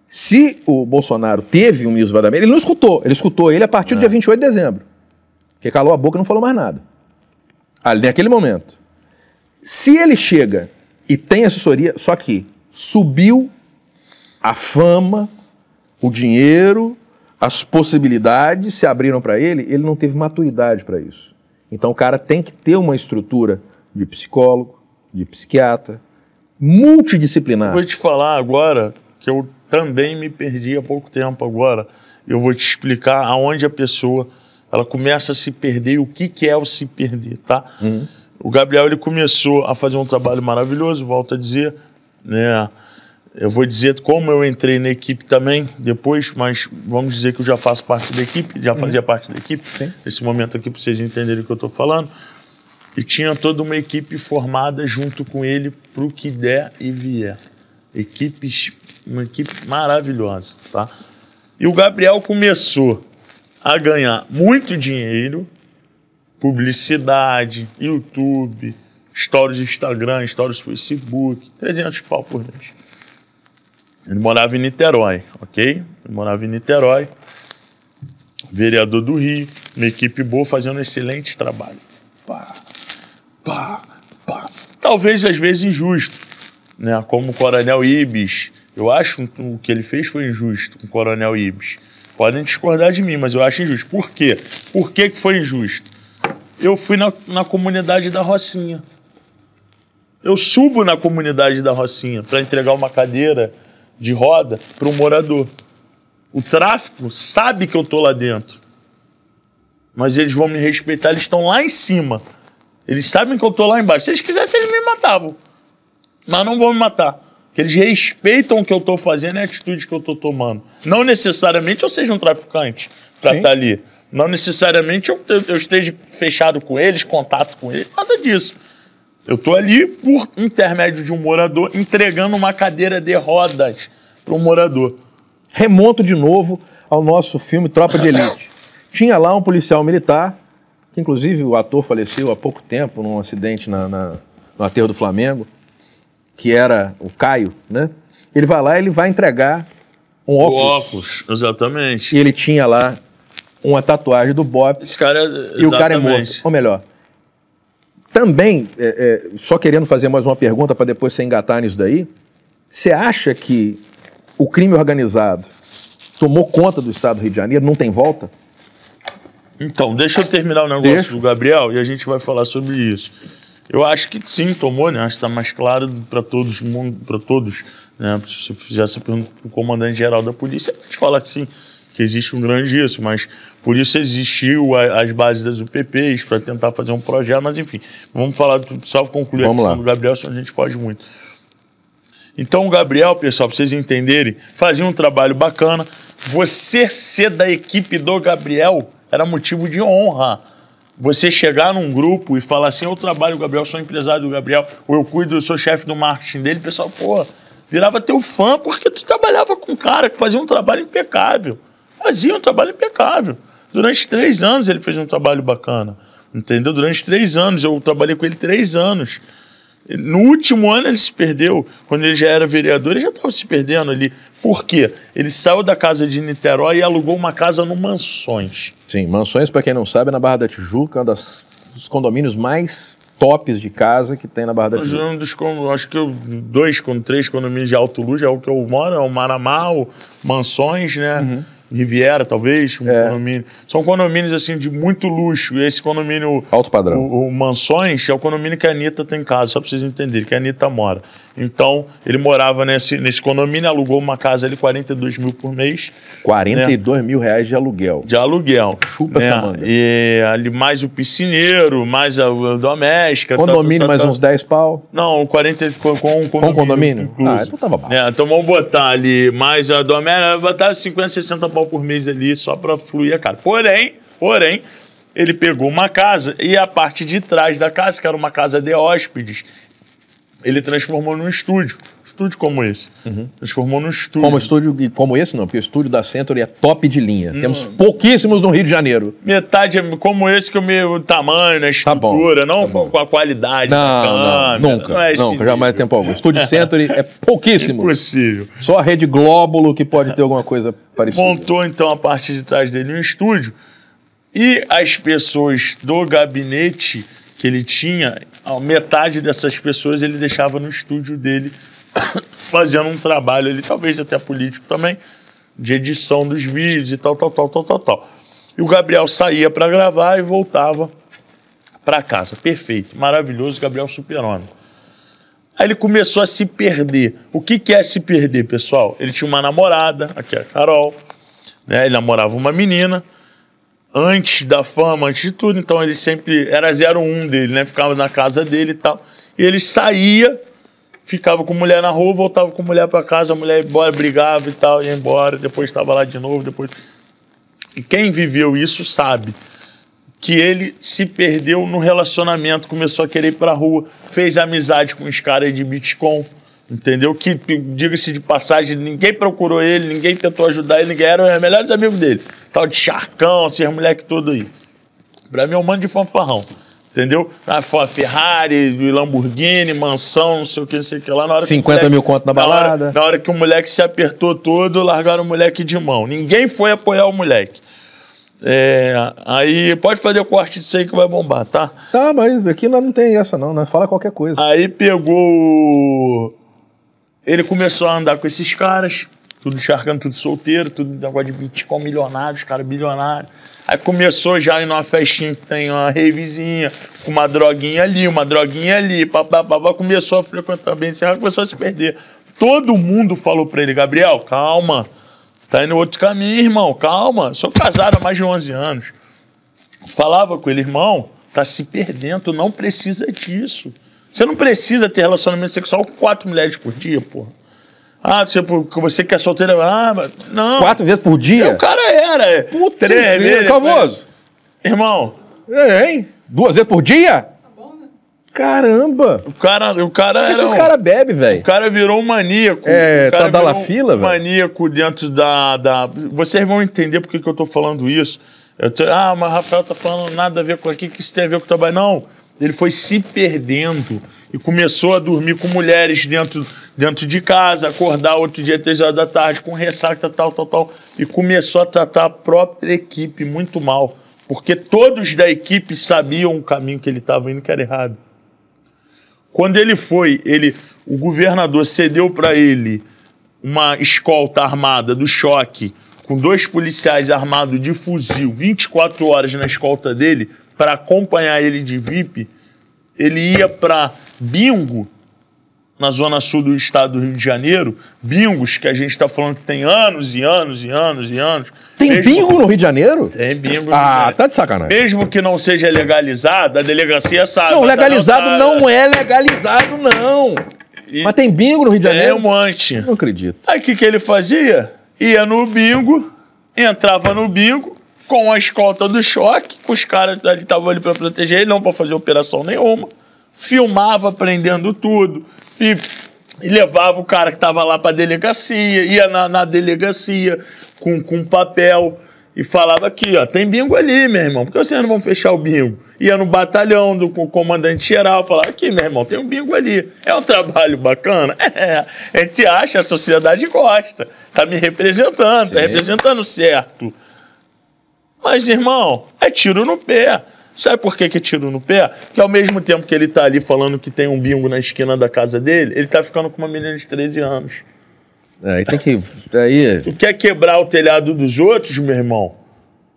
Se o Bolsonaro teve um ministro vai dar merda, ele não escutou. Ele escutou ele a partir do dia 28 de dezembro. Que calou a boca e não falou mais nada. Ali, naquele momento. Se ele chega e tem assessoria, só que subiu a fama, o dinheiro, as possibilidades se abriram para ele não teve maturidade para isso. Então o cara tem que ter uma estrutura de psicólogo, de psiquiatra, multidisciplinar. Eu vou te falar agora que eu também me perdi há pouco tempo agora. Eu vou te explicar aonde a pessoa ela começa a se perder e o que é o se perder, tá? O Gabriel ele começou a fazer um trabalho maravilhoso, volto a dizer, né? Eu vou dizer como eu entrei na equipe também depois, mas vamos dizer que eu já faço parte da equipe, já fazia parte da equipe, nesse momento aqui para vocês entenderem o que eu estou falando. E tinha toda uma equipe formada junto com ele para o que der e vier. Uma equipe maravilhosa, tá? E o Gabriel começou a ganhar muito dinheiro, publicidade, YouTube, stories de Instagram, stories do Facebook, 300 pau por mês. Ele morava em Niterói, ok? Ele morava em Niterói, vereador do Rio, uma equipe boa, fazendo um excelente trabalho. Talvez, às vezes, injusto, né? Como o Coronel Ibis. Eu acho que o que ele fez foi injusto com o Coronel Ibis. Podem discordar de mim, mas eu acho injusto. Por quê? Por que foi injusto? Eu fui na comunidade da Rocinha. Eu subo na comunidade da Rocinha para entregar uma cadeira de roda para um morador. O tráfico sabe que eu estou lá dentro. Mas eles vão me respeitar, eles estão lá em cima. Eles sabem que eu estou lá embaixo. Se eles quisessem, eles me matavam. Mas não vão me matar. Porque eles respeitam o que eu estou fazendo e a atitude que eu estou tomando. Não necessariamente eu seja um traficante para estar ali. Não necessariamente eu esteja fechado com eles, contato com eles, nada disso. Eu estou ali por intermédio de um morador entregando uma cadeira de rodas para um morador. Remonto de novo ao nosso filme Tropa de Elite. Tinha lá um policial militar, que inclusive o ator faleceu há pouco tempo num acidente no aterro do Flamengo, que era o Caio, né? Ele vai lá e ele vai entregar um óculos. O óculos, exatamente. E ele tinha lá uma tatuagem do Bob. Esse cara, e o cara é morto. Ou melhor, também, só querendo fazer mais uma pergunta para depois você engatar nisso daí, você acha que o crime organizado tomou conta do estado do Rio de Janeiro, não tem volta? Então, deixa eu terminar o negócio do Gabriel e a gente vai falar sobre isso. Eu acho que sim, tomou, né? Acho que está mais claro para todos, né? Se você fizer essa pergunta para o comandante-geral da polícia, a gente fala que sim, que existe um grande isso, mas por isso existiu as bases das UPPs para tentar fazer um projeto, mas enfim, vamos falar, só concluir a questão do Gabriel, senão a gente foge muito. Então o Gabriel, pessoal, para vocês entenderem, fazia um trabalho bacana. Você ser da equipe do Gabriel era motivo de honra. Você chegar num grupo e falar assim, eu trabalho com o Gabriel, sou empresário do Gabriel, ou eu cuido, eu sou chefe do marketing dele, o pessoal, pô, virava teu fã porque tu trabalhava com um cara que fazia um trabalho impecável. Fazia um trabalho impecável. Durante 3 anos ele fez um trabalho bacana, entendeu? Durante 3 anos, eu trabalhei com ele 3 anos. No último ano ele se perdeu. Quando ele já era vereador, ele já estava se perdendo ali. Por quê? Ele saiu da casa de Niterói e alugou uma casa no Mansões. Sim, Mansões, para quem não sabe, é na Barra da Tijuca, um dos condomínios mais tops de casa que tem na Barra da Tijuca. Acho que 3 condomínios de alto luxo é o que eu moro, é o Maramá, o Mansões, né? Riviera, talvez, condomínio. São condomínios assim de muito luxo. E esse condomínio alto padrão. O Mansões é o condomínio que a Anitta tem em casa, só para vocês entenderem, que a Anitta mora. Então, ele morava nesse condomínio, alugou uma casa ali, 42 mil por mês. 42 mil reais de aluguel. De aluguel. Chupa essa manga. E ali mais o piscineiro, mais a doméstica. Condomínio mais uns 10 pau? Não, 40 com condomínio. Com condomínio? Ah, então tava baixo. Então vamos botar ali mais a doméstica, botar 50, 60 pau por mês ali, só para fluir a cara. Porém, ele pegou uma casa e a parte de trás da casa, que era uma casa de hóspedes, ele transformou num estúdio. Estúdio como esse. Transformou num estúdio. Como estúdio como esse, não, porque o estúdio da Century é top de linha. Temos pouquíssimos no Rio de Janeiro. Metade é como esse, que o meu tamanho, a estrutura, não com a qualidade da câmera. Nunca, jamais tempo algum. Estúdio Century é pouquíssimo. Impossível. Só a Rede Glóbulo que pode ter alguma coisa parecida. Montou, então, a parte de trás dele um estúdio. E as pessoas do gabinete que ele tinha, metade dessas pessoas ele deixava no estúdio dele fazendo um trabalho ali, talvez até político também, de edição dos vídeos e tal. E o Gabriel saía para gravar e voltava para casa. Perfeito, maravilhoso, Gabriel super-homem. Aí ele começou a se perder. O que é se perder, pessoal? Ele tinha uma namorada, aqui é a Carol, né? Ele namorava uma menina, antes da fama, antes de tudo, então ele sempre era 01 dele, né? Ficava na casa dele e tal. E ele saía, ficava com mulher na rua, voltava com mulher para casa, a mulher ia embora, brigava e tal, ia embora, depois estava lá de novo, depois... E quem viveu isso sabe que ele se perdeu no relacionamento, começou a querer ir pra rua, fez amizade com os caras de Bitcoin, entendeu? Que, diga-se de passagem, ninguém procurou ele, ninguém tentou ajudar ele, ninguém era os melhores amigos dele. Tal de Charcão, esses moleques todos aí. Pra mim é um monte de fanfarrão, entendeu? A Ferrari, Lamborghini, mansão, não sei o que lá. Na hora 50 mil conto na balada. Na hora que o moleque se apertou todo, largaram o moleque de mão. Ninguém foi apoiar o moleque. Aí pode fazer o corte disso aí que vai bombar, tá? Tá, mas aqui não tem essa não, né? Fala qualquer coisa. Aí pegou... Ele começou a andar com esses caras, tudo charcando, tudo solteiro, tudo negócio de Bitcoin milionário, os caras bilionários. Aí começou já em uma festinha que tem uma ravezinha, com uma droguinha ali, papapá, começou a frequentar bem, começou a se perder. Todo mundo falou pra ele, Gabriel, calma, tá indo outro caminho, irmão, calma. Sou casado há mais de 11 anos. Falava com ele, irmão, tá se perdendo, tu não precisa disso. Você não precisa ter relacionamento sexual com 4 mulheres por dia, porra. Ah, você que é solteira... Ah, não. 4 vezes por dia? O cara era. Puta, 3 vezes. Calvoso. Irmão. Hein? 2 vezes por dia? Tá bom, né? Caramba. O cara era... Esses caras bebem, velho. O cara virou um maníaco. Tá da la fila, velho? Maníaco dentro da... Vocês vão entender por que eu tô falando isso. Mas o Rafael tá falando nada a ver com aqui, que isso tem a ver com o trabalho. Não. Ele foi se perdendo e começou a dormir com mulheres dentro de casa, acordar outro dia, 3 horas da tarde, com ressaca, tal. E começou a tratar a própria equipe muito mal. Porque todos da equipe sabiam o caminho que ele estava indo, que era errado. Quando ele foi, o governador cedeu para ele uma escolta armada do Choque, com 2 policiais armados de fuzil, 24 horas na escolta dele, para acompanhar ele de VIP. Ele ia para Bingo, na zona sul do estado do Rio de Janeiro. Bingos, que a gente está falando que tem anos e anos. Tem bingo no Rio de Janeiro? Tem bingo. Tá de sacanagem. Mesmo que não seja legalizado, a delegacia sabe. Não, legalizado não é legalizado, não. Mas tem bingo no Rio de Janeiro? É um monte. Não acredito. Aí o que ele fazia? Ia no bingo, entrava no bingo, com a escolta do Choque, os caras ali estavam ali para proteger ele, não para fazer operação nenhuma. Filmava, prendendo tudo. E levava o cara que estava lá para a delegacia, ia na delegacia com papel e falava aqui, ó, tem bingo ali, meu irmão, por que vocês não vão fechar o bingo? Ia no batalhão do comandante-geral, falava, aqui, meu irmão, tem um bingo ali. É um trabalho bacana? A gente acha, a sociedade gosta. Tá me representando, tá representando certo. Mas, irmão, é tiro no pé. Sabe por que é tiro no pé? Porque ao mesmo tempo que ele tá ali falando que tem um bingo na esquina da casa dele, ele tá ficando com uma menina de 13 anos. Aí tem que... Aí... Tu quer quebrar o telhado dos outros, meu irmão?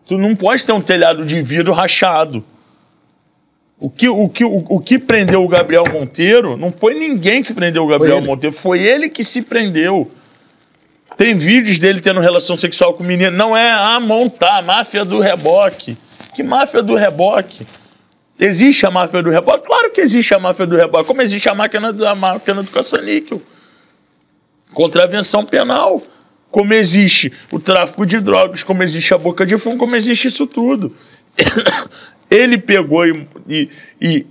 Tu não pode ter um telhado de vidro rachado. O que prendeu o Gabriel Monteiro não foi ninguém que prendeu o Gabriel Monteiro, foi ele que se prendeu. Tem vídeos dele tendo relação sexual com menina. Não é a máfia do reboque. Que máfia do reboque? Existe a máfia do reboque? Claro que existe a máfia do reboque. Como existe a máquina do caça-níquel. Contravenção penal. Como existe o tráfico de drogas, como existe a boca de fumo, como existe isso tudo. Ele pegou e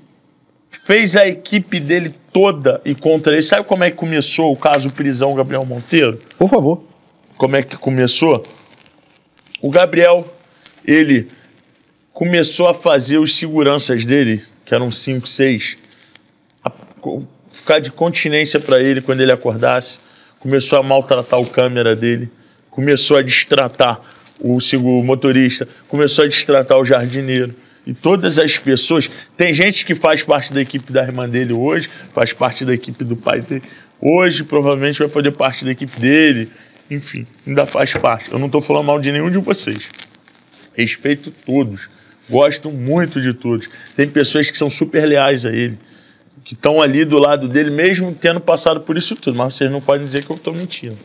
fez a equipe dele toda e contra ele. Sabe como é que começou o caso prisão Gabriel Monteiro? Por favor. Como é que começou? O Gabriel, ele começou a fazer os seguranças dele, que eram 5, 6, ficar de continência para ele quando ele acordasse. Começou a maltratar o câmera dele, começou a destratar o motorista, começou a destratar o jardineiro. E todas as pessoas... Tem gente que faz parte da equipe da irmã dele hoje, faz parte da equipe do pai dele. Hoje, provavelmente, vai fazer parte da equipe dele. Enfim, ainda faz parte. Eu não estou falando mal de nenhum de vocês. Respeito todos. Gosto muito de todos. Tem pessoas que são super leais a ele, que estão ali do lado dele, mesmo tendo passado por isso tudo. Mas vocês não podem dizer que eu estou mentindo.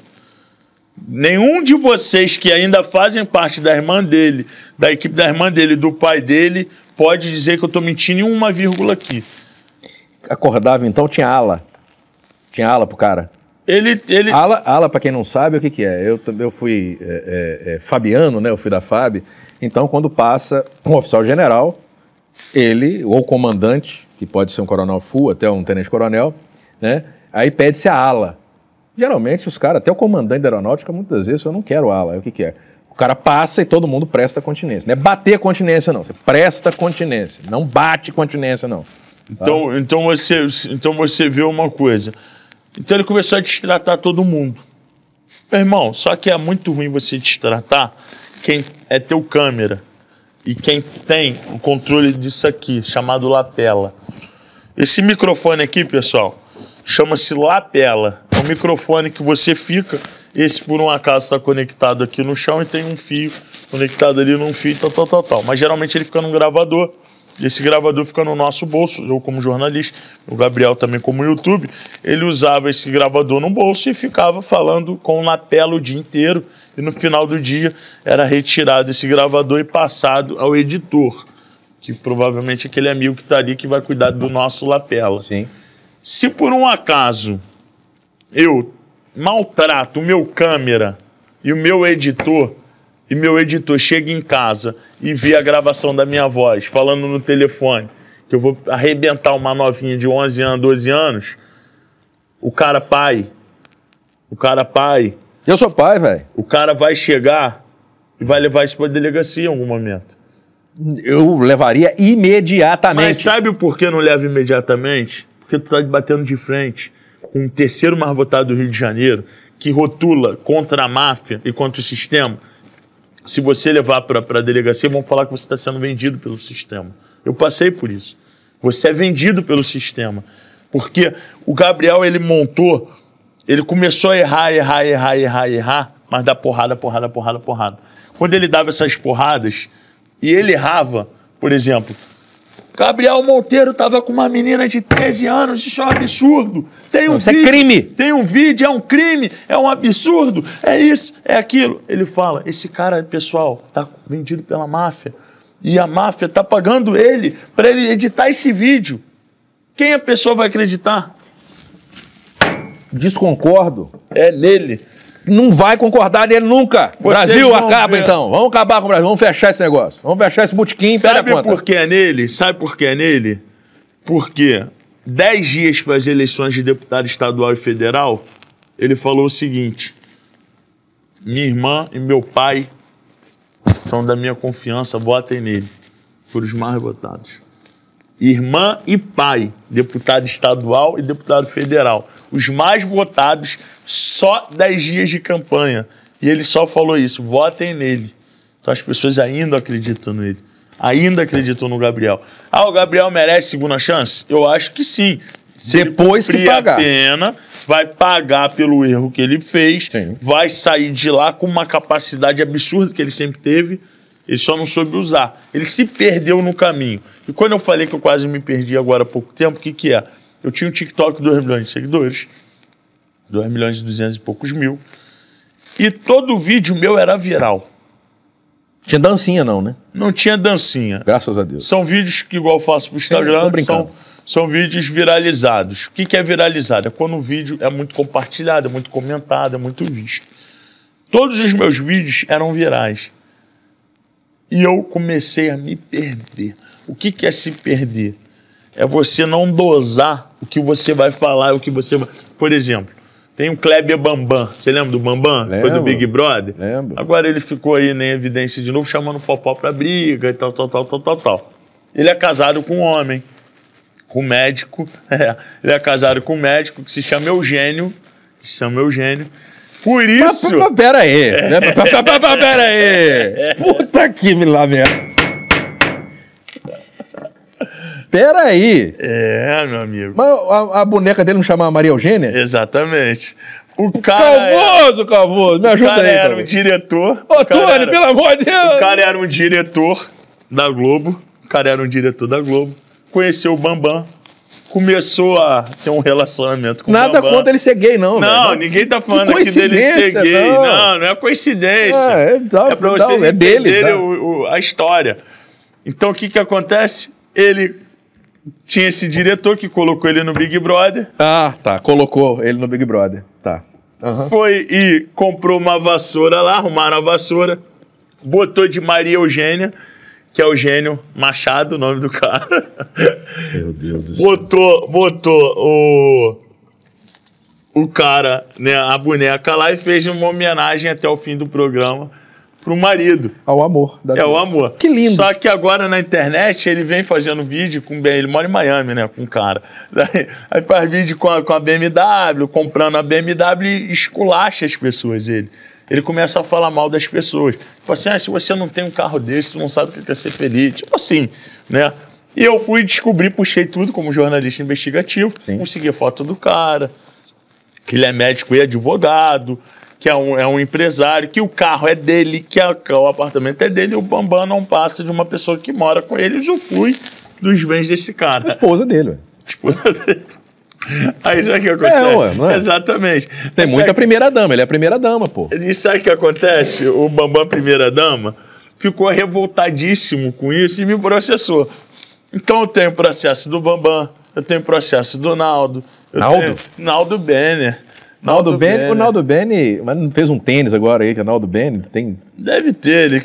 Nenhum de vocês que ainda fazem parte da irmã dele, da equipe da irmã dele, do pai dele, pode dizer que eu estou mentindo em uma vírgula aqui. Acordava, então, tinha ala. Tinha ala pro cara. Ele... Ala, para quem não sabe, o que é? Eu fui fabiano, né? Eu fui da FAB. Então, quando passa um oficial general, ele, ou comandante, que pode ser um coronel full, até um tenente-coronel, né? Aí pede-se a ala. Geralmente, os caras, até o comandante da aeronáutica, muitas vezes, eu não quero ala. Aí, o que é? O cara passa e todo mundo presta continência. Não é bater continência, não. Você presta continência. Não bate continência, não. Tá? Então você vê uma coisa. Então ele começou a destratar todo mundo. Meu irmão, só que é muito ruim você destratar quem é teu câmera e quem tem o controle disso aqui, chamado lapela. Esse microfone aqui, pessoal, chama-se lapela. É um microfone que você fica, esse por um acaso está conectado aqui no chão e tem um fio conectado ali num fio, tal. Mas geralmente ele fica num gravador. Esse gravador fica no nosso bolso, eu como jornalista, o Gabriel também como YouTube, ele usava esse gravador no bolso e ficava falando com o lapela o dia inteiro. E no final do dia era retirado esse gravador e passado ao editor, que provavelmente é aquele amigo que está ali que vai cuidar do nosso lapela. Sim. Se por um acaso eu maltrato o meu câmera e o meu editor, e meu editor chega em casa e vê a gravação da minha voz falando no telefone que eu vou arrebentar uma novinha de 11 anos, 12 anos, o cara pai, eu sou pai, velho. o cara vai chegar e vai levar isso para a delegacia em algum momento. Eu levaria imediatamente. Mas sabe por que não leva imediatamente? Porque tu tá batendo de frente com o terceiro mais votado do Rio de Janeiro, que rotula contra a máfia e contra o sistema. Se você levar para a delegacia, vão falar que você está sendo vendido pelo sistema. Eu passei por isso. Você é vendido pelo sistema. Porque o Gabriel, ele começou a errar, mas dá porrada. Quando ele dava essas porradas, e ele errava, por exemplo, Gabriel Monteiro estava com uma menina de 13 anos, isso é um absurdo. Isso é crime. Tem um vídeo, é um crime, é um absurdo, é isso, é aquilo. Ele fala, esse cara, pessoal, está vendido pela máfia. E a máfia está pagando ele para ele editar esse vídeo. Quem a pessoa vai acreditar? Desconcordo. É nele. Não vai concordar nele nunca. Vocês Brasil, vão acaba ver. então. Vamos acabar com o Brasil. Vamos fechar esse negócio. Vamos fechar esse botequim. Sabe por que é nele? Porque 10 dias para as eleições de deputado estadual e federal, ele falou o seguinte: minha irmã e meu pai são da minha confiança, votem nele. Foram os mais votados. Irmã e pai, deputado estadual e deputado federal. Os mais votados, só 10 dias de campanha. E ele só falou isso, votem nele. Então as pessoas ainda acreditam nele. Ainda acreditam no Gabriel. Ah, o Gabriel merece segunda chance? Eu acho que sim. Se depois que pagar a pena, vai pagar pelo erro que ele fez, sim, vai sair de lá com uma capacidade absurda que ele sempre teve. Ele só não soube usar. Ele se perdeu no caminho. E quando eu falei que eu quase me perdi agora há pouco tempo, o que é? Eu tinha um TikTok de 2 milhões de seguidores, 2 milhões e 200 e poucos mil, e todo vídeo meu era viral. Tinha dancinha não, né? Não tinha dancinha. Graças a Deus. São vídeos que, igual eu faço pro Instagram, são vídeos viralizados. O que é viralizado? É quando o vídeo é muito compartilhado, é muito comentado, é muito visto. Todos os meus vídeos eram virais. E eu comecei a me perder. O que é se perder? é você não dosar o que você vai falar, o que você vai... Por exemplo, tem o Kleber Bambam. Você lembra do Bambam? Lembro. Foi do Big Brother? Lembro. Agora ele ficou aí em evidência de novo, chamando o Popó pra briga e tal. Ele é casado com um homem, com um médico. Ele é casado com um médico que se chama Eugênio. Por isso... Pera aí. Pera aí. Puta que me lá mesmo. Pera aí. Meu amigo. Mas a boneca dele não chamava Maria Eugênia? Exatamente. O cara Calvoso, me ajuda aí. O cara era um diretor. Ô, Tony, pelo amor de Deus. O cara era um diretor da Globo. Conheceu o Bambam. Começou a ter um relacionamento com o Bambam. Nada contra ele ser gay, não. Não, ninguém tá falando aqui dele ser gay. Não é coincidência. É pra vocês entenderem a história. Então, o que acontece? Ele tinha esse diretor que colocou ele no Big Brother. Ah, tá. Colocou ele no Big Brother. Tá. Uhum. Foi e comprou uma vassoura lá, arrumaram a vassoura, botou de Maria Eugênia, que é Eugênio Machado, o nome do cara. Meu Deus do céu. Botou o cara, né, a boneca lá e fez uma homenagem até o fim do programa pro marido. Ao amor. O amor. Que lindo. Só que agora na internet ele vem fazendo vídeo com... Ele mora em Miami, né? Com um cara. Aí faz vídeo com a BMW, comprando a BMW e esculacha as pessoas, ele. Ele começa a falar mal das pessoas. Tipo assim, se você não tem um carro desse, tu não sabe o que é ser feliz. Tipo assim, né? E eu fui descobrir, puxei tudo como jornalista investigativo. Sim. Consegui foto do cara, que ele é médico e advogado, que é um empresário, que o carro é dele, que o apartamento é dele, e o Bambam não passa de uma pessoa que mora com ele, usufrui dos bens desse cara. A esposa dele, ué. Esposa dele. Aí sabe o que acontece? Não é? Exatamente. Tem muita primeira-dama, ele é a primeira-dama, pô. E sabe o que acontece? O Bambam primeira-dama ficou revoltadíssimo com isso e me processou. Então eu tenho processo do Bambam, eu tenho processo do Naldo. Naldo Benner. O Naldo Benner, mas não fez um tênis agora aí, que é o Naldo Benner? Tem... Deve ter, ele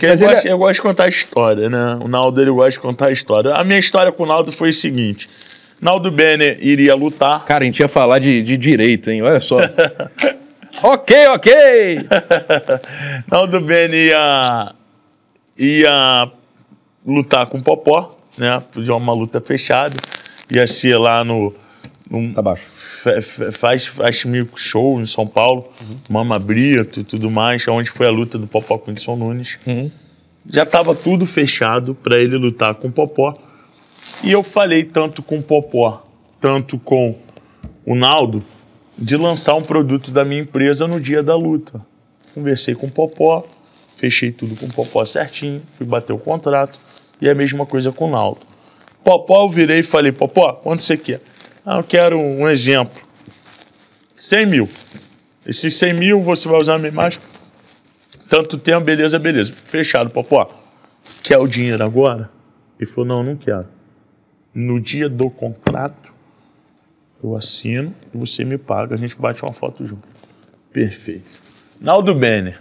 gosta de contar a história, né? O Naldo, ele gosta de contar a história. A minha história com o Naldo foi o seguinte: Naldo Benner iria lutar. Cara, a gente ia falar de direito, hein? Olha só. Ok. Naldo Benner ia lutar com o Popó, né? De uma luta fechada. Ia ser lá no Tá baixo. Faz milk show em São Paulo, Mama Brito e tudo mais, onde foi a luta do Popó com o Whindersson Nunes. Já estava tudo fechado para ele lutar com o Popó. E eu falei tanto com o Popó, tanto com o Naldo, de lançar um produto da minha empresa no dia da luta. Conversei com o Popó, fechei tudo com o Popó certinho, fui bater o contrato, e a mesma coisa com o Naldo. Popó, eu virei e falei: Popó, quanto você quer? Eu quero um exemplo. 100 mil. Esses 100 mil você vai usar a minha imagem. Tanto tempo, beleza. Fechado, Popó. Quer o dinheiro agora? Ele falou: não quero. No dia do contrato, eu assino e você me paga. A gente bate uma foto junto. Perfeito. Naldo Benner.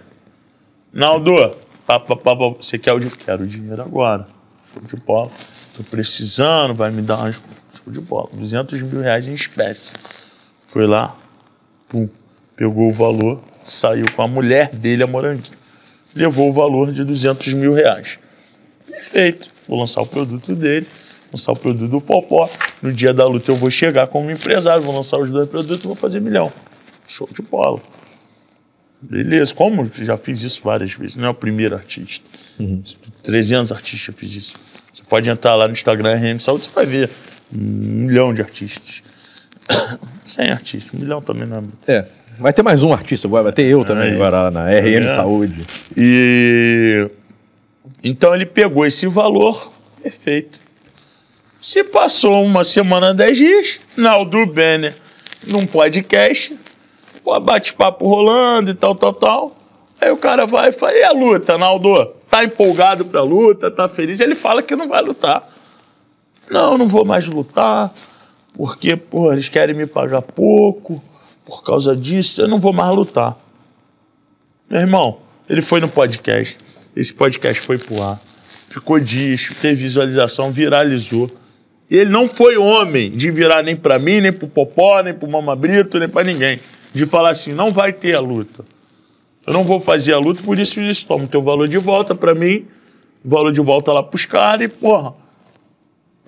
Naldo, você quer o dinheiro? Quero o dinheiro agora. Show de bola. Tô precisando, vai me dar uma... Show de bola. 200 mil reais em espécie. Foi lá, pegou o valor, saiu com a mulher dele, a Moranguinho. Levou o valor de 200 mil reais. Perfeito. Vou lançar o produto dele, lançar o produto do Popó. No dia da luta eu vou chegar como empresário, vou lançar os dois produtos e vou fazer milhão. Show de bola. Beleza. Como já fiz isso várias vezes, não é o primeiro artista. 300 artistas eu fiz isso. Você pode entrar lá no Instagram RM Saúde, você vai ver 1 milhão de artistas. 100 artistas, 1 milhão também não é. Vai ter mais um artista agora, vai ter eu também agora lá na RM Saúde. E então ele pegou esse valor, perfeito. Se passou uma semana, 10 dias, Naldo Benner num podcast, bate-papo rolando e tal. Aí o cara vai e fala: e a luta, Naldo? Tá empolgado pra luta, tá feliz? Ele fala que não vai lutar. Não vou mais lutar, porque, eles querem me pagar pouco, por causa disso, eu não vou mais lutar. Meu irmão, ele foi no podcast, esse podcast foi pro ar, ficou dias, teve visualização, viralizou. Ele não foi homem de virar nem pra mim, nem pro Popó, nem pro Mamabrito, nem pra ninguém. De falar assim, não vai ter a luta. Eu não vou fazer a luta, por isso toma o teu valor de volta pra mim, valor de volta lá pros caras e, porra,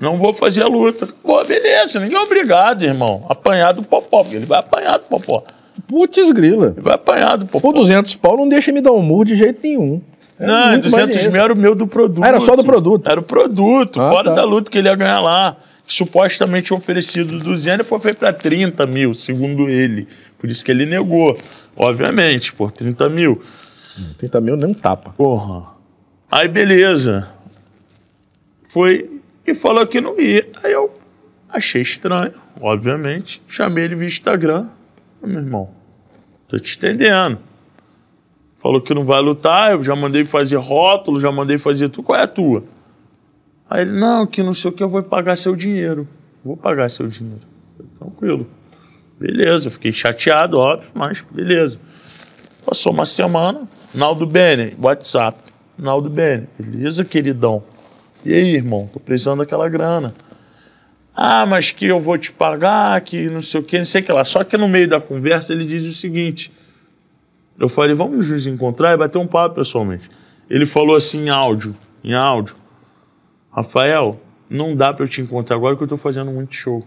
não vou fazer a luta. Pô, beleza, ninguém é obrigado, irmão. Apanhar do Popó, porque ele vai apanhar do Popó. Putz grila. Ele vai apanhar do Popó. Por 200 pau não deixa me dar um murro de jeito nenhum. Não, 200 mil era o meu do produto. Era só do produto? Era o produto, fora da luta que ele ia ganhar lá. Supostamente oferecido 200, depois foi para 30 mil, segundo ele. Por isso que ele negou, obviamente, por 30 mil. 30 mil nem tapa. Porra. Aí, beleza. Foi e falou que não ia. Aí eu achei estranho, obviamente. Chamei ele via Instagram. Meu irmão, tô te entendendo. Falou que não vai lutar, eu já mandei fazer rótulo, já mandei fazer tudo. Qual é a tua? Aí ele, não, que não sei o que, eu vou pagar seu dinheiro. Vou pagar seu dinheiro. Tranquilo. Beleza, fiquei chateado, óbvio, mas beleza. Passou uma semana, Naldo Bene, WhatsApp. Naldo Bene, beleza, queridão? E aí, irmão, tô precisando daquela grana. Ah, mas que eu vou te pagar, que não sei o que, não sei o que lá. Só que no meio da conversa ele diz o seguinte... Eu falei, vamos nos encontrar e bater um papo pessoalmente. Ele falou assim em áudio, Rafael, não dá para eu te encontrar agora que eu tô fazendo muito show.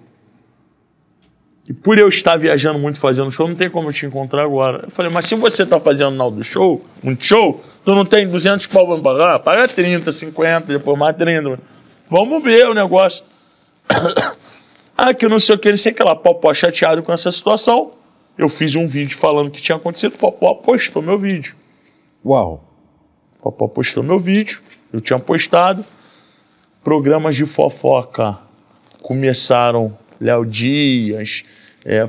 E por eu estar viajando muito fazendo show, não tem como eu te encontrar agora. Eu falei, mas se você tá fazendo Naldo show, muito show, tu não tem 200 pau pra me pagar? Paga 30, 50, depois mais 30. Vamos ver o negócio. Ah, que não sei o que, não sei o que lá. Popó chateado com essa situação. Eu fiz um vídeo falando o que tinha acontecido, o Popó postou meu vídeo. Uau. O Popó postou meu vídeo, eu tinha postado. Programas de fofoca começaram, Léo Dias,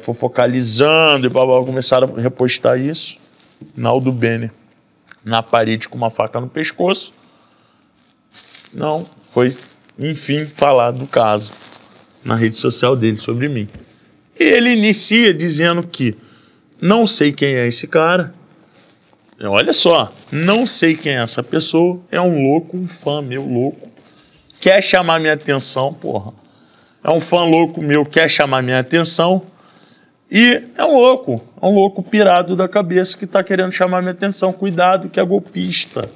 fofocalizando, e blá, começaram a repostar isso. Naldo Bene, na parede com uma faca no pescoço. Não, foi, enfim, falar do caso na rede social dele sobre mim. E ele inicia dizendo que não sei quem é esse cara. Olha só, não sei quem é essa pessoa. É um louco, um fã meu louco. Quer chamar minha atenção, porra. É um fã louco meu, quer chamar minha atenção. E é um louco pirado da cabeça que tá querendo chamar minha atenção. Cuidado, que é golpista.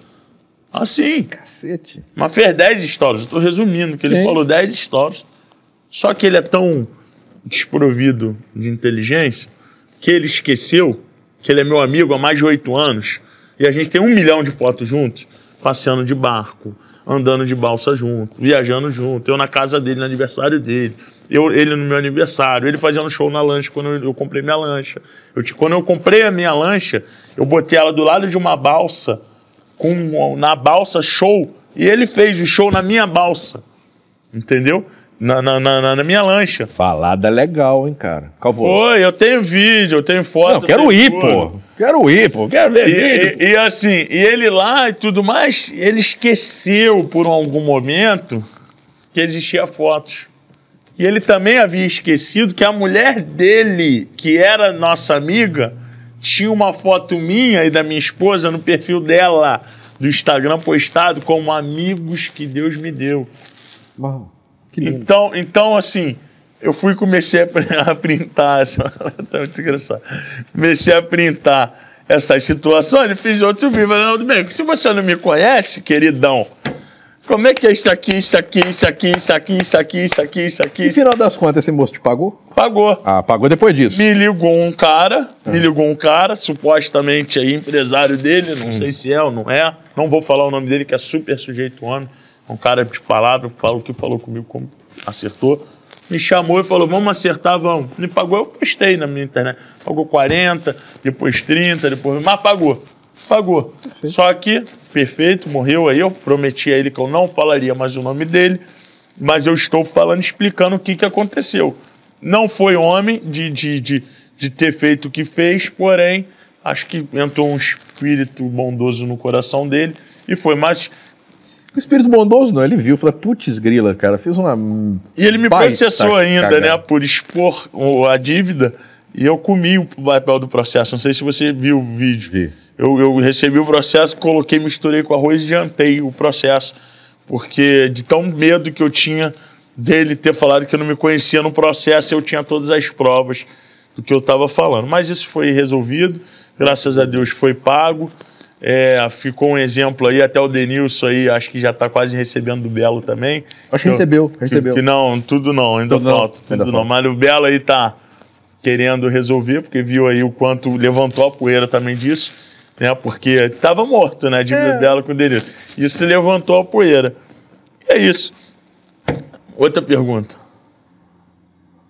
Assim. Cacete. Mas fez 10 stories. Estou resumindo, que ele falou 10 stories. Só que ele é tão desprovido de inteligência que ele esqueceu que ele é meu amigo há mais de 8 anos e a gente tem 1 milhão de fotos juntos, passeando de barco, andando de balsa junto, viajando junto, eu na casa dele, no aniversário dele, ele no meu aniversário, ele fazendo show na lancha quando eu comprei minha lancha. Quando eu comprei a minha lancha, eu botei ela do lado de uma balsa, na balsa show, e ele fez o show na minha balsa, entendeu? Na minha lancha. Balada legal, hein, cara? Foi, eu tenho vídeo, eu tenho foto. Não, quero ir, pô. Quero ver vídeo. E assim, e ele lá e tudo mais, ele esqueceu por algum momento que existia fotos. E ele também havia esquecido que a mulher dele, que era nossa amiga, tinha uma foto minha e da minha esposa no perfil dela, do Instagram postado, como amigos que Deus me deu. Uau. Então, assim, eu comecei a printar, tá muito engraçado. Comecei a printar essas situações e fiz outro vídeo. Falei, bem, se você não me conhece, queridão, como é que é isso aqui, isso aqui, isso aqui, isso aqui, isso aqui, isso aqui, isso aqui? E final das contas, esse moço te pagou? Pagou. Ah, pagou depois disso. Me ligou um cara, supostamente aí, empresário dele, não sei se é ou não é. Não vou falar o nome dele, que é super sujeito homem. Um cara de palavra, que falou comigo, como acertou. Me chamou e falou, vamos acertar, vamos. Me pagou, eu postei na minha internet. Pagou 40, depois 30, mas pagou. Perfeito. Só que, perfeito, morreu aí. Eu prometi a ele que eu não falaria mais o nome dele, mas eu estou falando, explicando o que aconteceu. Não foi homem de ter feito o que fez, porém, acho que entrou um espírito bondoso no coração dele e foi mais... Espírito bondoso não, ele viu, falou, putz grila, cara, fez uma... E ele me processou ainda, né, por expor a dívida, e eu comi o papel do processo, não sei se você viu o vídeo. Vi. Eu recebi o processo, misturei com arroz e jantei o processo, porque de tão medo que eu tinha dele ter falado que não me conhecia no processo, eu tinha todas as provas do que eu estava falando. Mas isso foi resolvido, graças a Deus foi pago. Ficou um exemplo aí, até o Denilson aí, acho que já está quase recebendo do Belo também. Acho que recebeu. Que não, tudo não, ainda falta. Tudo não. Mas o Belo aí está querendo resolver, porque viu aí o quanto levantou a poeira também disso, né? Porque estava morto, né? A dívida dela com o Denilson. Isso levantou a poeira. E é isso. Outra pergunta.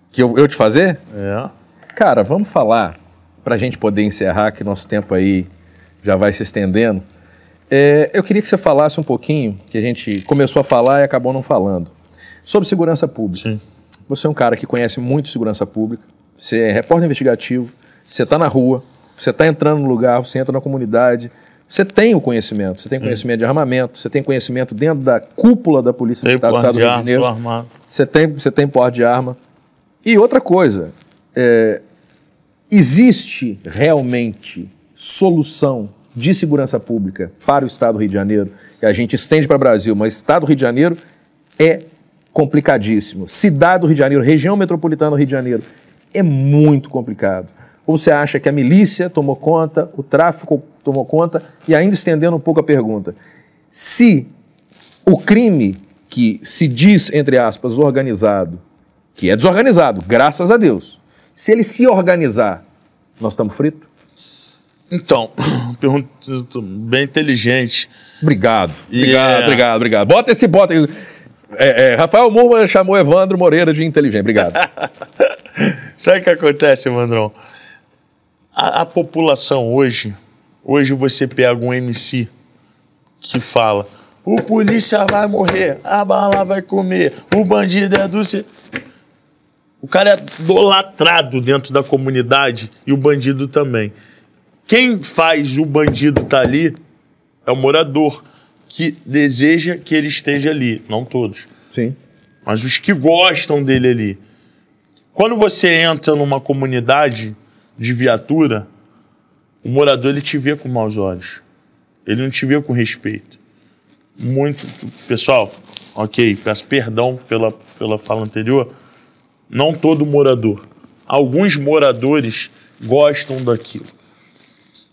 Que eu te fazer? É. Cara, vamos falar, para a gente poder encerrar, que nosso tempo aí já vai se estendendo. Eu queria que você falasse um pouquinho, que a gente começou a falar e acabou não falando, sobre segurança pública. Sim. Você é um cara que conhece muito segurança pública, você é repórter investigativo, você está na rua, você está entrando no lugar, você entra na comunidade, você tem o conhecimento, você tem conhecimento de armamento, você tem conhecimento dentro da cúpula da Polícia Militar do Estado do Rio de Janeiro, você tem porte de arma. E outra coisa, existe realmente solução de segurança pública para o Estado do Rio de Janeiro, que a gente estende para o Brasil, mas o Estado do Rio de Janeiro é complicadíssimo. Cidade do Rio de Janeiro, região metropolitana do Rio de Janeiro, é muito complicado. Ou você acha que a milícia tomou conta, o tráfico tomou conta, e ainda estendendo um pouco a pergunta, se o crime que se diz, entre aspas, organizado, que é desorganizado, graças a Deus, se ele se organizar, nós estamos fritos? Então, pergunta bem inteligente. Obrigado. Bota aí. Rafael Murma chamou Evandro Moreira de inteligente. Obrigado. Sabe o que acontece, Evandrão? A população hoje você pega um MC que fala: o polícia vai morrer, a bala vai comer, o bandido é do... O cara é idolatrado dentro da comunidade e o bandido também. Quem faz o bandido estar ali é o morador que deseja que ele esteja ali. Não todos. Sim. Mas os que gostam dele ali. Quando você entra numa comunidade de viatura, o morador ele te vê com maus olhos. Ele não te vê com respeito. Muito... Pessoal, ok, peço perdão pela fala anterior. Não todo morador. Alguns moradores gostam daquilo.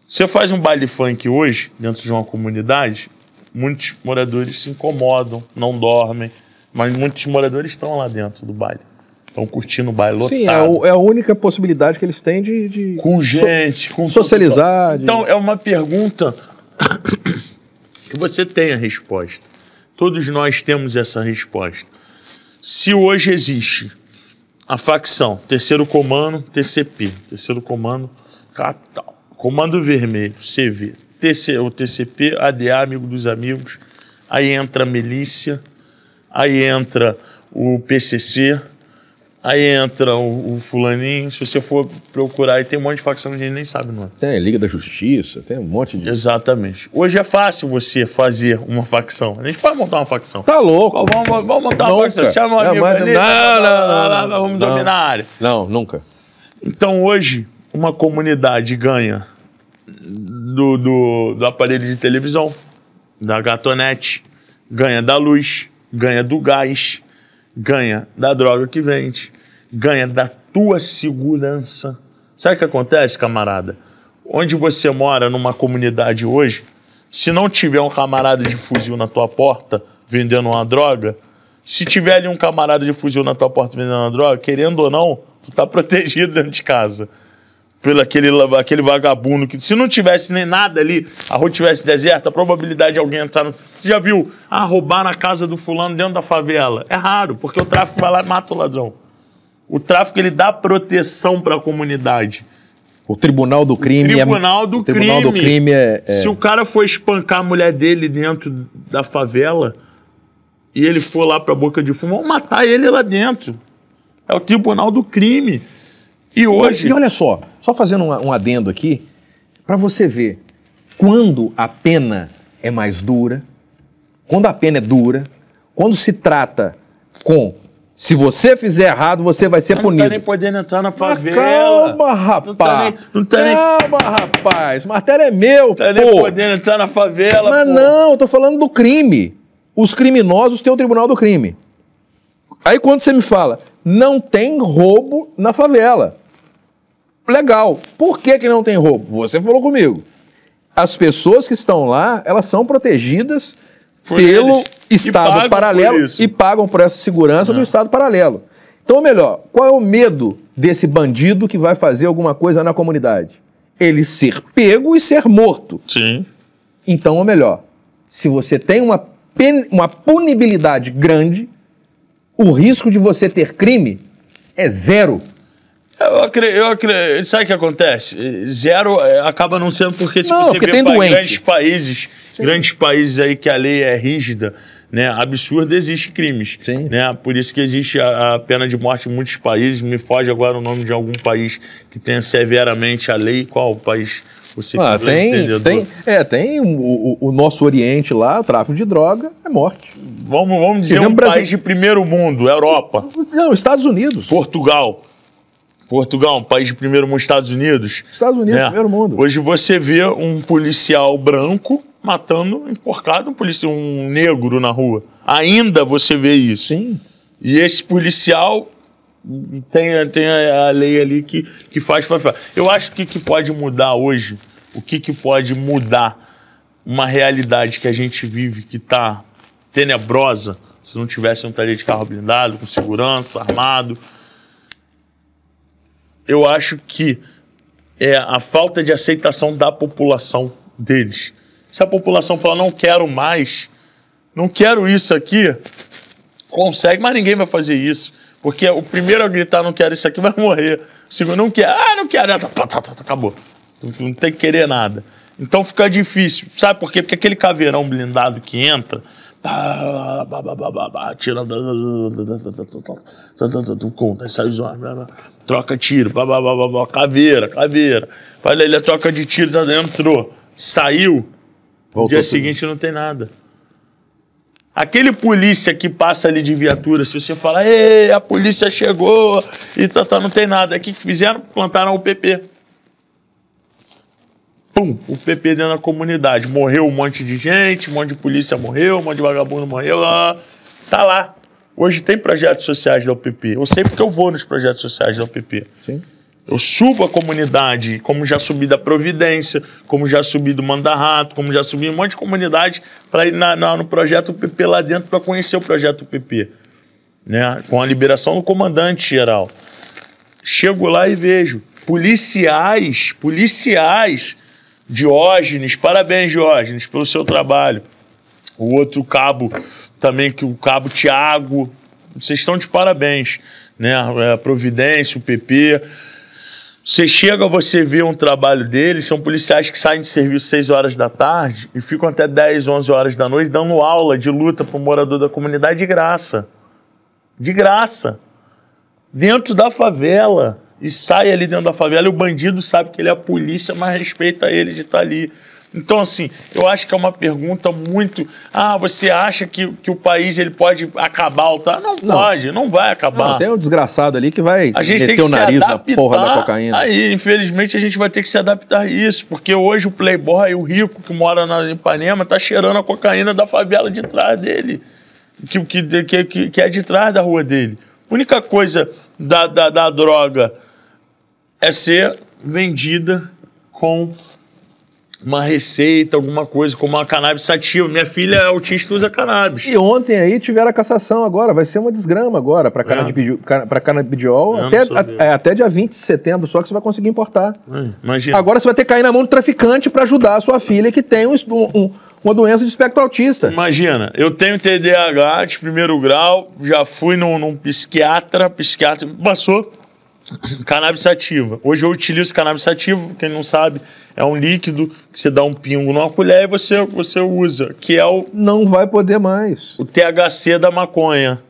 Você faz um baile funk hoje, dentro de uma comunidade, muitos moradores se incomodam, não dormem, mas muitos moradores estão lá dentro do baile. Estão curtindo o baile lotado. Sim, é a única possibilidade que eles têm de com gente, com socializar. Então, é uma pergunta que você tem a resposta. Todos nós temos essa resposta. Se hoje existe a facção Terceiro Comando, TCP, Terceiro Comando Capital, Comando Vermelho, CV, o TCP, ADA, Amigo dos Amigos, aí entra a milícia, aí entra o PCC, aí entra o fulaninho. Se você for procurar, aí tem um monte de facção que a gente nem sabe o nome. Tem Liga da Justiça, tem um monte de... Exatamente. Hoje é fácil você fazer uma facção. A gente pode montar uma facção. Tá louco. Vamos montar uma facção. Chama um amigo ali. Não. Vamos dominar a área. Não, nunca. Então hoje, uma comunidade ganha do aparelho de televisão, da gatonete, ganha da luz, ganha do gás, ganha da droga que vende, ganha da tua segurança. Sabe o que acontece, camarada? Onde você mora numa comunidade hoje, se não tiver um camarada de fuzil na tua porta vendendo uma droga, se tiver ali um camarada de fuzil na tua porta vendendo uma droga, querendo ou não, tu tá protegido dentro de casa. Pelo aquele vagabundo que, se não tivesse nem nada ali, a rua tivesse deserta, a probabilidade de alguém entrar no... Você já viu? Roubar na casa do fulano dentro da favela. É raro, porque o tráfico vai lá e mata o ladrão. O tráfico, ele dá proteção para a comunidade. O Tribunal do Crime... O Tribunal do Crime é... Se o cara for espancar a mulher dele dentro da favela e ele for lá para a boca de fumo, vão matar ele lá dentro. É o Tribunal do Crime. E hoje... E olha só fazendo um adendo aqui, para você ver, quando a pena é mais dura, quando a pena é dura, quando se trata com, se você fizer errado, você vai ser punido. Não tá nem podendo entrar na favela. Calma, rapaz. Calma, rapaz. Matéria é meu, pô. Não tá nem podendo entrar na favela, Mas pô. Não, eu tô falando do crime. Os criminosos têm o Tribunal do Crime. Aí quando você me fala, não tem roubo na favela. Legal. Por que não tem roubo? Você falou comigo. As pessoas que estão lá, elas são protegidas pelo Estado paralelo e pagam por essa segurança do Estado paralelo. Então, melhor, qual é o medo desse bandido que vai fazer alguma coisa na comunidade? Ele ser pego e ser morto. Sim. Então, ou melhor, se você tem uma punibilidade grande, o risco de você ter crime é zero. Eu acredito. Sabe o que acontece? Zero acaba não sendo porque se você vê grandes países aí que a lei é rígida, né, absurda, existe crimes. Sim. Né? Por isso que existe a pena de morte em muitos países. Me foge agora o nome de algum país que tenha severamente a lei. Qual país você tem o nosso Oriente lá, o tráfico de droga, é morte. Vamos dizer um país de primeiro mundo, Europa. Não, Estados Unidos. Portugal, um país de primeiro mundo, Estados Unidos. Estados Unidos, primeiro mundo. Hoje você vê um policial branco matando, enforcado, um negro na rua. Ainda você vê isso. Sim. E esse policial tem a lei ali que faz. Eu acho que o que pode mudar hoje, o que pode mudar uma realidade que a gente vive que está tenebrosa, se não tivesse um estaria de carro blindado, com segurança, armado. Eu acho que é a falta de aceitação da população deles. Se a população falar, não quero mais, não quero isso aqui, consegue, mas ninguém vai fazer isso. Porque o primeiro a gritar, não quero isso aqui, vai morrer. O segundo, não quero, não quero, acabou. Não tem que querer nada. Então fica difícil. Sabe por quê? Porque aquele caveirão blindado que entra, tira, troca tiro, caveira. Olha, ele troca de tiro, entrou, saiu, no dia seguinte não tem nada. Aquele polícia que passa ali de viatura, se você falar, ei, a polícia chegou e não tem nada. O que fizeram? Plantaram o PP. Pum, o PP dentro da comunidade. Morreu um monte de gente, um monte de polícia morreu, um monte de vagabundo morreu. Tá lá. Hoje tem projetos sociais da UPP. Eu sei porque eu vou nos projetos sociais da UPP. Sim. Eu subo a comunidade, como já subi da Providência, como já subi do Manda-Rato, como já subi um monte de comunidade para ir no projeto UPP lá dentro para conhecer o projeto UPP. Né? Com a liberação do comandante-geral. Chego lá e vejo policiais, Diógenes, parabéns, Diógenes, pelo seu trabalho. O outro cabo também, que o cabo Tiago, vocês estão de parabéns, né? A Providência, o PP. Você chega, você vê um trabalho deles, são policiais que saem de serviço 6 horas da tarde e ficam até 10, 11 horas da noite dando aula de luta para o morador da comunidade de graça. De graça. Dentro da favela. E sai ali dentro da favela e o bandido sabe que ele é a polícia, mas respeita ele de estar ali. Então, assim, eu acho que é uma pergunta muito... você acha que o país ele pode acabar? Não pode, não vai acabar. Tem um desgraçado ali que vai meter o nariz na porra da cocaína. Aí, infelizmente, a gente vai ter que se adaptar a isso, porque hoje o playboy, o rico que mora na Ipanema, tá cheirando a cocaína da favela de trás dele, que é de trás da rua dele. A única coisa da droga é ser vendida com uma receita, alguma coisa, como uma cannabis sativa. Minha filha é autista e usa cannabis. E ontem aí tiveram a cassação agora, vai ser uma desgrama agora para canabidiol, até dia 20 de setembro, só que você vai conseguir importar. Imagina. Agora você vai ter que cair na mão do traficante para ajudar a sua filha que tem uma doença de espectro autista. Imagina, eu tenho TDAH de primeiro grau, já fui num psiquiatra passou cannabis sativa. Hoje eu utilizo cannabis sativa, quem não sabe, é um líquido que você dá um pingo numa colher e você usa, que é o... Não vai poder mais. O THC da maconha.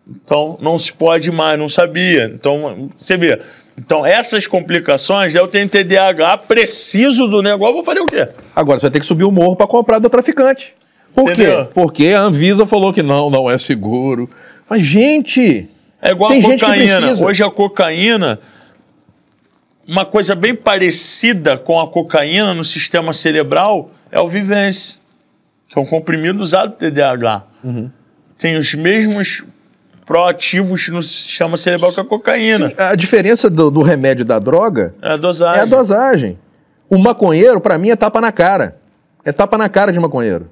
Então, não se pode mais, não sabia. Então, você vê. Então, essas complicações, eu tenho TDAH, preciso do negócio, vou fazer o quê? Agora, você vai ter que subir o morro para comprar do traficante. Por quê? Porque a Anvisa falou que não é seguro. Mas, gente... É igual a cocaína. Hoje a cocaína, uma coisa bem parecida com a cocaína no sistema cerebral é o Vivence, que é um comprimido usado para TDAH. Tem os mesmos proativos no sistema cerebral que a cocaína. Sim, a diferença do remédio e da droga é a dosagem. É a dosagem. O maconheiro, para mim, é tapa na cara. É tapa na cara de maconheiro.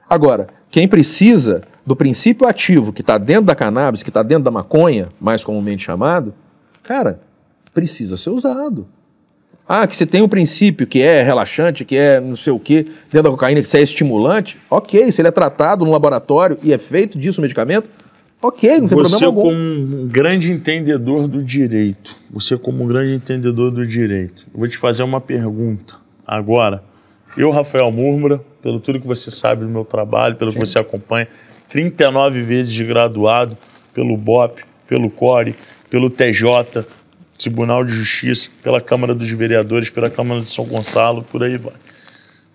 Agora, quem precisa do princípio ativo que está dentro da cannabis, que está dentro da maconha, mais comumente chamado, cara, precisa ser usado. Ah, que você tem um princípio que é relaxante, que é não sei o quê, dentro da cocaína, que isso é estimulante, ok, se ele é tratado no laboratório e é feito disso o medicamento, ok, não tem problema algum. Você como um grande entendedor do direito, eu vou te fazer uma pergunta agora. Eu, Rafael Murmura, pelo tudo que você sabe do meu trabalho, pelo que você acompanha, 39 vezes de graduado pelo BOP, pelo CORE, pelo TJ, Tribunal de Justiça, pela Câmara dos Vereadores, pela Câmara de São Gonçalo, por aí vai.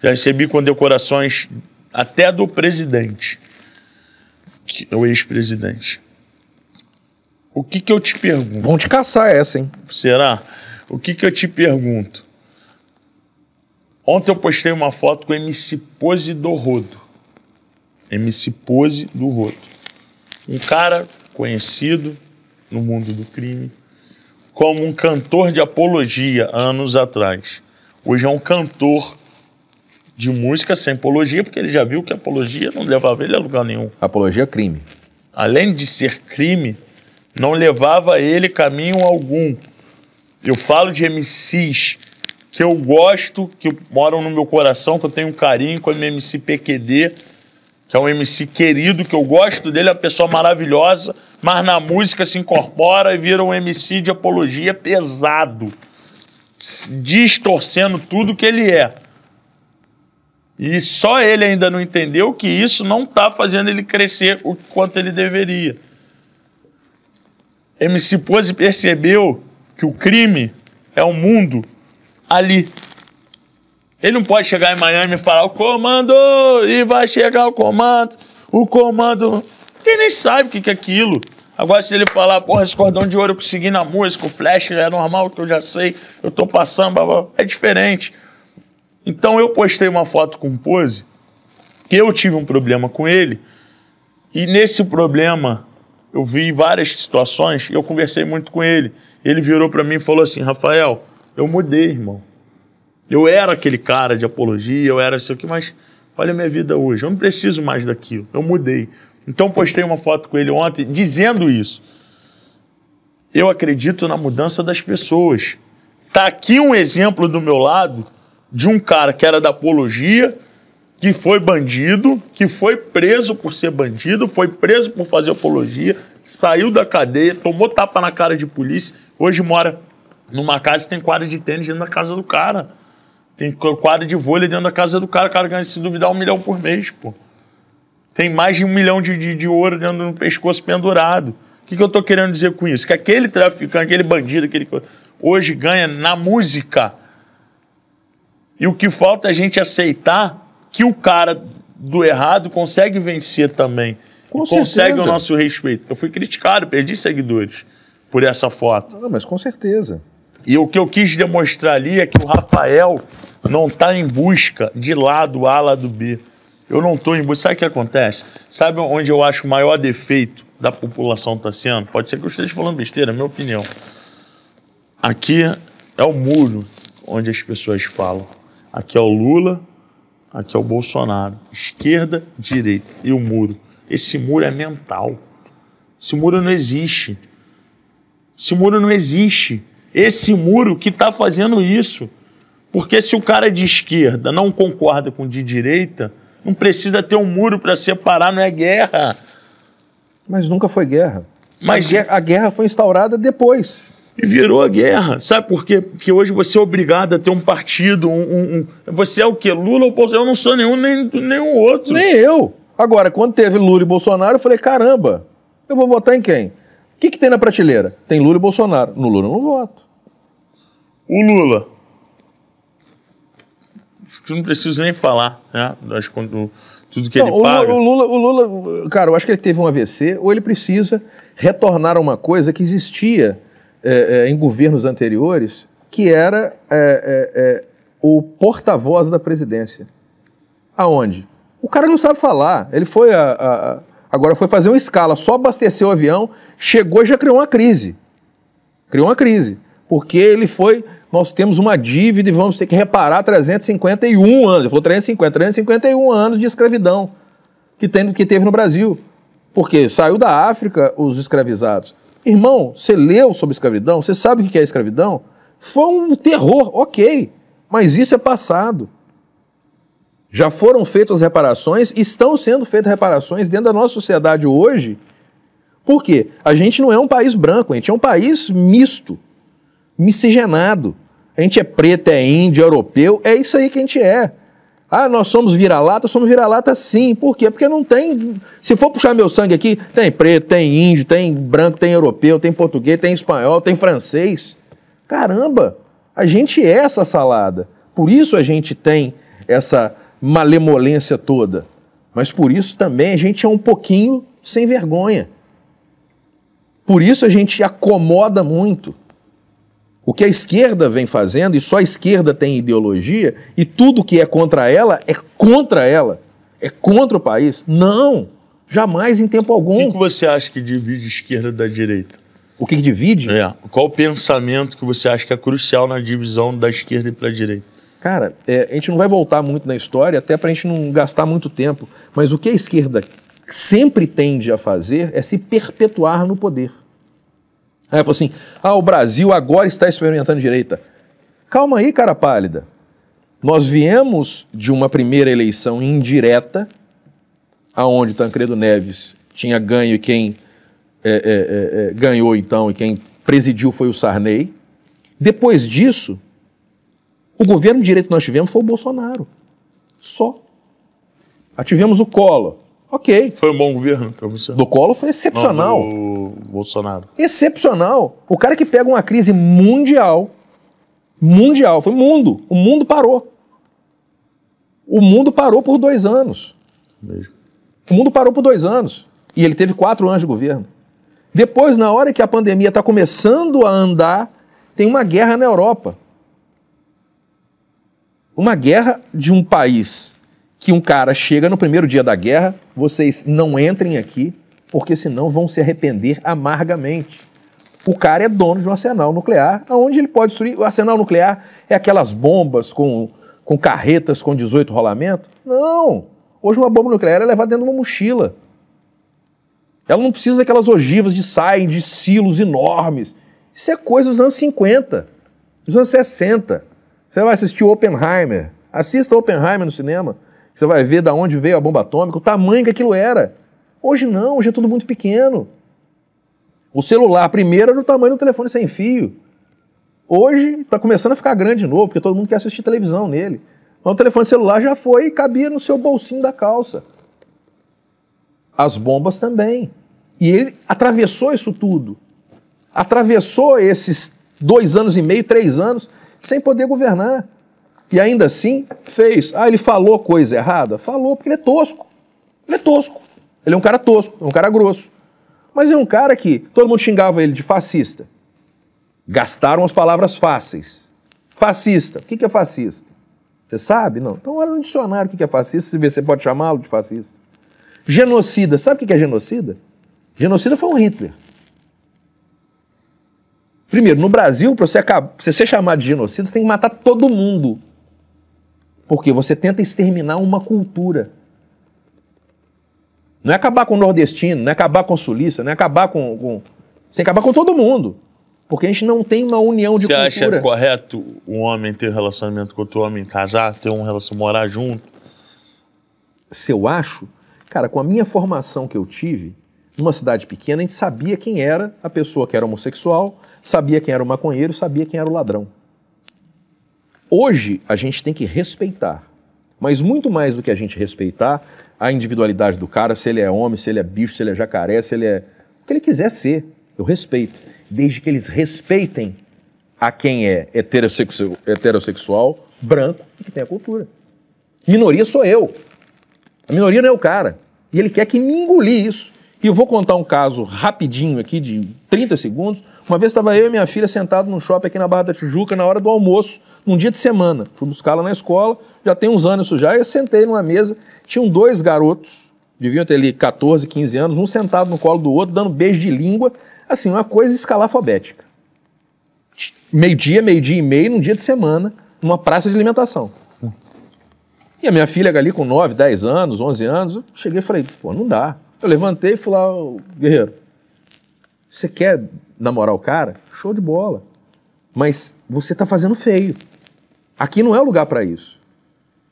Já recebi condecorações até do presidente, o ex-presidente. O que eu te pergunto? Vão te caçar essa, hein? Será? O que eu te pergunto? Ontem eu postei uma foto com o MC Pose do Rodo. MC Pose do Rodo. Um cara conhecido no mundo do crime como um cantor de apologia anos atrás. Hoje é um cantor de música sem apologia, porque ele já viu que a apologia não levava ele a lugar nenhum. Apologia é crime. Além de ser crime, não levava ele caminho algum. Eu falo de MCs que eu gosto, que moram no meu coração, que eu tenho um carinho, como o MC PQD, que é um MC querido, que eu gosto dele, é uma pessoa maravilhosa, mas na música se incorpora e vira um MC de apologia pesado, distorcendo tudo que ele é. E só ele ainda não entendeu que isso não está fazendo ele crescer o quanto ele deveria. MC Pose percebeu que o crime é um mundo ali. Ele não pode chegar em Miami e falar o comando, e vai chegar o comando. Ele nem sabe o que é aquilo. Agora, se ele falar, porra, esse cordão de ouro eu consegui na música, o flash é normal, que eu já sei, eu tô passando, blá, blá, é diferente. Então eu postei uma foto com o Pose, que eu tive um problema com ele, e nesse problema eu vi várias situações, e eu conversei muito com ele. Ele virou para mim e falou assim, Rafael, eu mudei, irmão. Eu era aquele cara de apologia, eu era isso aqui, mas olha a minha vida hoje, eu não preciso mais daquilo, eu mudei. Então postei uma foto com ele ontem dizendo isso. Eu acredito na mudança das pessoas. Tá aqui um exemplo do meu lado de um cara que era da apologia, que foi bandido, que foi preso por ser bandido, foi preso por fazer apologia, saiu da cadeia, tomou tapa na cara de polícia, hoje mora numa casa e tem quadra de tênis dentro da casa do cara. Tem quadra de vôlei dentro da casa do cara. O cara ganha, se duvidar, 1 milhão por mês, pô. Tem mais de 1 milhão de ouro dentro do pescoço pendurado. O que eu tô querendo dizer com isso? Que aquele traficante, aquele bandido, hoje ganha na música. E o que falta é a gente aceitar que o cara do errado consegue vencer também. Consegue o nosso respeito. Eu fui criticado, perdi seguidores por essa foto. Mas com certeza. E o que eu quis demonstrar ali é que o Rafael não está em busca de lado A, lado B. Eu não estou em busca. Sabe o que acontece? Sabe onde eu acho o maior defeito da população está sendo? Pode ser que eu esteja falando besteira, é a minha opinião. Aqui é o muro onde as pessoas falam. Aqui é o Lula, aqui é o Bolsonaro. Esquerda, direita. E o muro. Esse muro é mental. Esse muro não existe. Esse muro não existe. Esse muro que está fazendo isso. Porque se o cara de esquerda não concorda com o de direita, não precisa ter um muro para separar, não é guerra. Mas nunca foi guerra. Mas a guerra foi instaurada depois. E virou a guerra. Sabe por quê? Porque hoje você é obrigado a ter um partido, Você é o quê? Lula ou Bolsonaro? Eu não sou nenhum, nem o outro. Nem eu. Agora, quando teve Lula e Bolsonaro, eu falei, caramba, eu vou votar em quem? O que tem na prateleira? Tem Lula e Bolsonaro. No Lula eu não voto. O Lula. Não preciso nem falar, né? Tudo que ele paga. O Lula, cara, eu acho que ele teve um AVC, ou ele precisa retornar a uma coisa que existia em governos anteriores, que era o porta-voz da presidência. Aonde? O cara não sabe falar. Ele foi Agora foi fazer uma escala, só abasteceu o avião, chegou e já criou uma crise. Criou uma crise. Porque ele foi, nós temos uma dívida e vamos ter que reparar 351 anos. Ele falou 351 anos de escravidão que teve no Brasil. Porque saiu da África os escravizados. Irmão, você leu sobre escravidão? Você sabe o que é escravidão? Foi um terror, ok. Mas isso é passado. Já foram feitas reparações, estão sendo feitas reparações dentro da nossa sociedade hoje. Por quê? A gente não é um país branco, a gente é um país misto, miscigenado. A gente é preto, é índio, é europeu, é isso aí que a gente é. Ah, nós somos vira-lata sim. Por quê? Porque não tem... Se for puxar meu sangue aqui, tem preto, tem índio, tem branco, tem europeu, tem português, tem espanhol, tem francês. Caramba, a gente é essa salada. Por isso a gente tem essa malemolência toda. Mas por isso também a gente é um pouquinho sem vergonha. Por isso a gente acomoda muito. O que a esquerda vem fazendo, e só a esquerda tem ideologia, e tudo que é contra ela, é contra o país. Não, jamais em tempo algum. O que você acha que divide a esquerda da direita? O que divide? Qual o pensamento que você acha que é crucial na divisão da esquerda e para a direita? Cara, a gente não vai voltar muito na história, até para a gente não gastar muito tempo, mas o que a esquerda sempre tende a fazer é se perpetuar no poder. Aí falou assim, o Brasil agora está experimentando direita. Calma aí, cara pálida. Nós viemos de uma primeira eleição indireta, aonde Tancredo Neves tinha ganho e quem ganhou então e quem presidiu foi o Sarney. Depois disso, o governo de direita que nós tivemos foi o Bolsonaro. Só. Tivemos o Collor. Ok. Foi um bom governo para você? Do Collor foi excepcional. Do Bolsonaro. Excepcional. O cara que pega uma crise mundial, foi mundo. O mundo parou. O mundo parou por 2 anos. Mesmo. O mundo parou por 2 anos. E ele teve 4 anos de governo. Depois, na hora que a pandemia está começando a andar, tem uma guerra na Europa. Uma guerra de um país que um cara chega no primeiro dia da guerra, vocês não entrem aqui, porque senão vão se arrepender amargamente. O cara é dono de um arsenal nuclear, onde ele pode destruir. O arsenal nuclear é aquelas bombas com carretas com 18 rolamentos? Não! Hoje uma bomba nuclear é levada dentro de uma mochila. Ela não precisa daquelas ogivas de saia, de silos enormes. Isso é coisa dos anos 50, dos anos 60. Você vai assistir Oppenheimer. Assista Oppenheimer no cinema. Você vai ver de onde veio a bomba atômica, o tamanho que aquilo era. Hoje não, hoje é tudo muito pequeno. O celular primeiro era do tamanho do telefone sem fio. Hoje está começando a ficar grande de novo, porque todo mundo quer assistir televisão nele. Mas o telefone celular já foi e cabia no seu bolsinho da calça. As bombas também. E ele atravessou isso tudo. Atravessou esses 2 anos e meio, 3 anos, sem poder governar. E ainda assim fez. Ele falou coisa errada? Falou, porque ele é tosco. Ele é tosco. Ele é um cara tosco, é um cara grosso. Mas é um cara que todo mundo xingava ele de fascista. Gastaram as palavras fáceis. Fascista. O que é fascista? Você sabe? Não. Então olha no dicionário o que é fascista, se você pode chamá-lo de fascista. Genocida. Sabe o que é genocida? Genocida foi o Hitler. Primeiro, no Brasil, para você ser chamado de genocida, você tem que matar todo mundo. Porque você tenta exterminar uma cultura. Não é acabar com o nordestino, não é acabar com o sulista, não é acabar com... Você tem que acabar com todo mundo. Porque a gente não tem uma união de cultura. Você acha correto um homem ter relacionamento com outro homem, casar, ter uma relação, morar junto? Se eu acho... Cara, com a minha formação que eu tive, numa cidade pequena, a gente sabia quem era a pessoa que era homossexual, sabia quem era o maconheiro, sabia quem era o ladrão. Hoje, a gente tem que respeitar. Mas muito mais do que a gente respeitar a individualidade do cara, se ele é homem, se ele é bicho, se ele é jacaré, se ele é... O que ele quiser ser, eu respeito. Desde que eles respeitem a quem é heterossexual, branco e que tem a cultura. Minoria sou eu. A minoria não é o cara. E ele quer que me engolir isso. E eu vou contar um caso rapidinho aqui, de 30 segundos. Uma vez estava eu e minha filha sentados num shopping aqui na Barra da Tijuca, na hora do almoço, num dia de semana. Fui buscá-la na escola, já tem uns anos isso já, e eu sentei numa mesa, tinham 2 garotos, deviam ter ali 14, 15 anos, um sentado no colo do outro, dando beijo de língua, assim, uma coisa escalafobética. Meio-dia e meio, num dia de semana, numa praça de alimentação. E a minha filha ali com 9, 10 anos, 11 anos, eu cheguei e falei, pô, não dá. Eu levantei e falei, guerreiro, você quer namorar o cara? Show de bola. Mas você tá fazendo feio. Aqui não é o lugar para isso.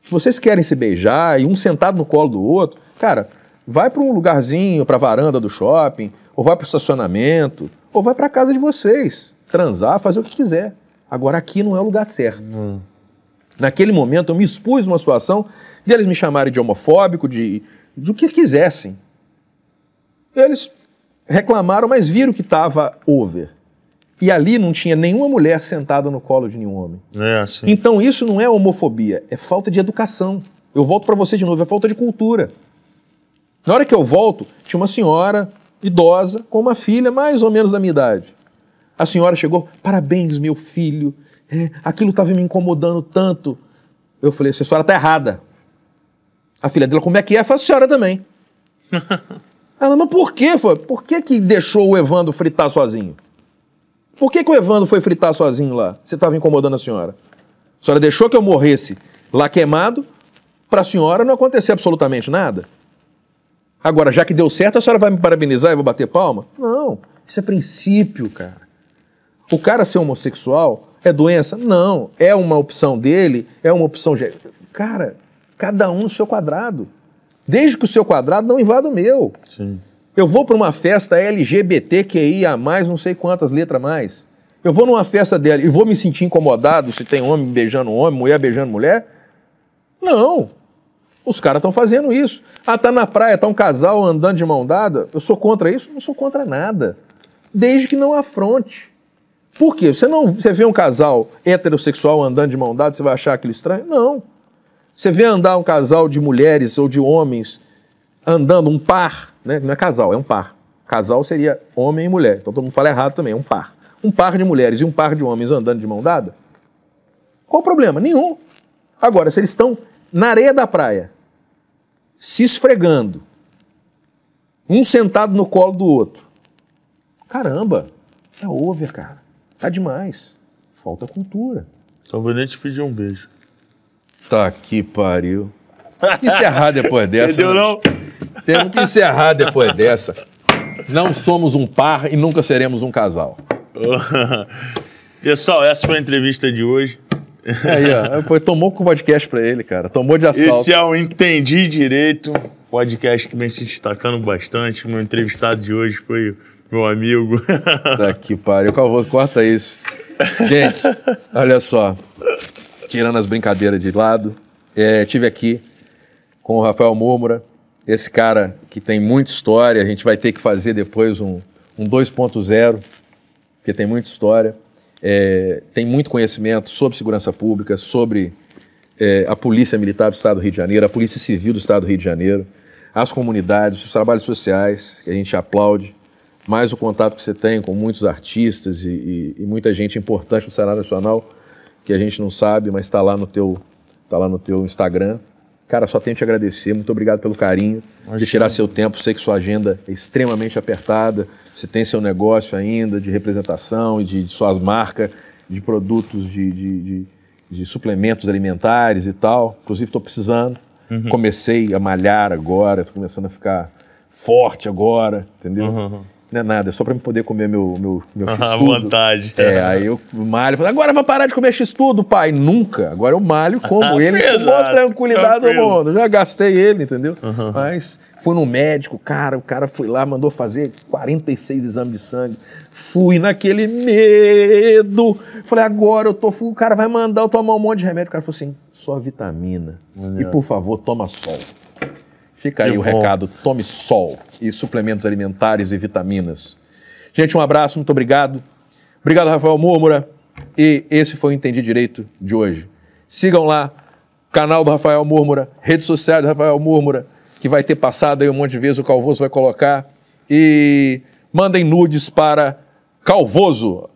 Se vocês querem se beijar e um sentado no colo do outro, cara, vai para um lugarzinho, para a varanda do shopping, ou vai para o estacionamento, ou vai para a casa de vocês, transar, fazer o que quiser. Agora aqui não é o lugar certo. Naquele momento eu me expus numa situação deles me chamarem de homofóbico, do que quisessem. Eles reclamaram, mas viram que estava over. E ali não tinha nenhuma mulher sentada no colo de nenhum homem. Assim. Então isso não é homofobia, é falta de educação. Eu volto para você de novo, é falta de cultura. Na hora que eu volto, tinha uma senhora idosa com uma filha mais ou menos da minha idade. A senhora chegou, parabéns, meu filho, aquilo estava me incomodando tanto. Eu falei, a senhora está errada. A filha dela, como é que é? Faz a senhora também. Ela, mas por quê? Por que deixou o Evandro fritar sozinho? Por que o Evandro foi fritar sozinho lá? Você estava incomodando a senhora. A senhora deixou que eu morresse lá queimado para a senhora não acontecer absolutamente nada? Agora, já que deu certo, a senhora vai me parabenizar e eu vou bater palma? Não, isso é princípio, cara. O cara ser homossexual é doença? Não, é uma opção dele, é uma opção... Cara, cada um no seu quadrado. Desde que o seu quadrado não invada o meu. Sim. Eu vou para uma festa LGBTQIA+, não sei quantas letras mais. Eu vou numa festa dela e vou me sentir incomodado se tem homem beijando homem, mulher beijando mulher? Não. Os caras estão fazendo isso. Ah, tá na praia, tá um casal andando de mão dada. Eu sou contra isso? Não sou contra nada. Desde que não afronte. Por quê? Você vê um casal heterossexual andando de mão dada, você vai achar aquilo estranho? Não. Você vê andar um casal de mulheres ou de homens andando, um par, né? Não é casal, é um par. Casal seria homem e mulher. Então todo mundo fala errado também, é um par. Um par de mulheres e um par de homens andando de mão dada? Qual o problema? Nenhum. Agora, se eles estão na areia da praia, se esfregando, um sentado no colo do outro, caramba, é over, cara. Tá demais. Falta cultura. Só vou nem te pedir um beijo. Tá que pariu. Tem que encerrar depois dessa. Entendeu, né? não? Temos que encerrar depois dessa. Não somos um par e nunca seremos um casal. Pessoal, essa foi a entrevista de hoje. Aí, ó, tomou com o podcast pra ele, cara. Tomou de assalto. Esse é o Entendi Direito, podcast que vem se destacando bastante. Meu entrevistado de hoje foi o meu amigo. Tá que pariu. Calvoso, corta isso. Gente, olha só. Tirando as brincadeiras de lado, tive aqui com o Rafael Murmura, esse cara que tem muita história. A gente vai ter que fazer depois um 2.0, porque tem muita história. Tem muito conhecimento sobre segurança pública, sobre a Polícia Militar do Estado do Rio de Janeiro, a Polícia Civil do Estado do Rio de Janeiro, as comunidades, os trabalhos sociais, que a gente aplaude, mais o contato que você tem com muitos artistas e muita gente importante no cenário nacional, que a gente não sabe, mas está lá no teu Instagram. Cara, só tenho que te agradecer, muito obrigado pelo carinho, de tirar seu tempo. Sei que sua agenda é extremamente apertada, você tem seu negócio ainda de representação e de suas marcas, de produtos, de suplementos alimentares e tal. Inclusive estou precisando, comecei a malhar agora, estou começando a ficar forte agora, entendeu? Não é nada, é só para eu poder comer meu X-Tudo. À vontade. Aí eu malho, falo, agora vai parar de comer X-Tudo, pai. Nunca. Agora eu malho, como ele, com toda tranquilidade do mundo. Já gastei ele, entendeu? Mas fui no médico, o cara foi lá, mandou fazer 46 exames de sangue. Fui naquele medo. Falei, agora o cara vai mandar eu tomar um monte de remédio. O cara falou assim, só vitamina. E por favor, toma sol. Fica aí o recado, tome sol e suplementos alimentares e vitaminas. Gente, um abraço, muito obrigado. Obrigado, Rafael Murmura. E esse foi o Entendi Direito de hoje. Sigam lá, canal do Rafael Murmura, redes sociais do Rafael Murmura, que vai ter passado aí um monte de vezes, o Calvoso vai colocar. E mandem nudes para Calvoso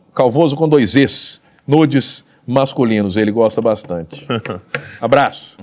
com 2 Es, nudes masculinos, ele gosta bastante. Abraço.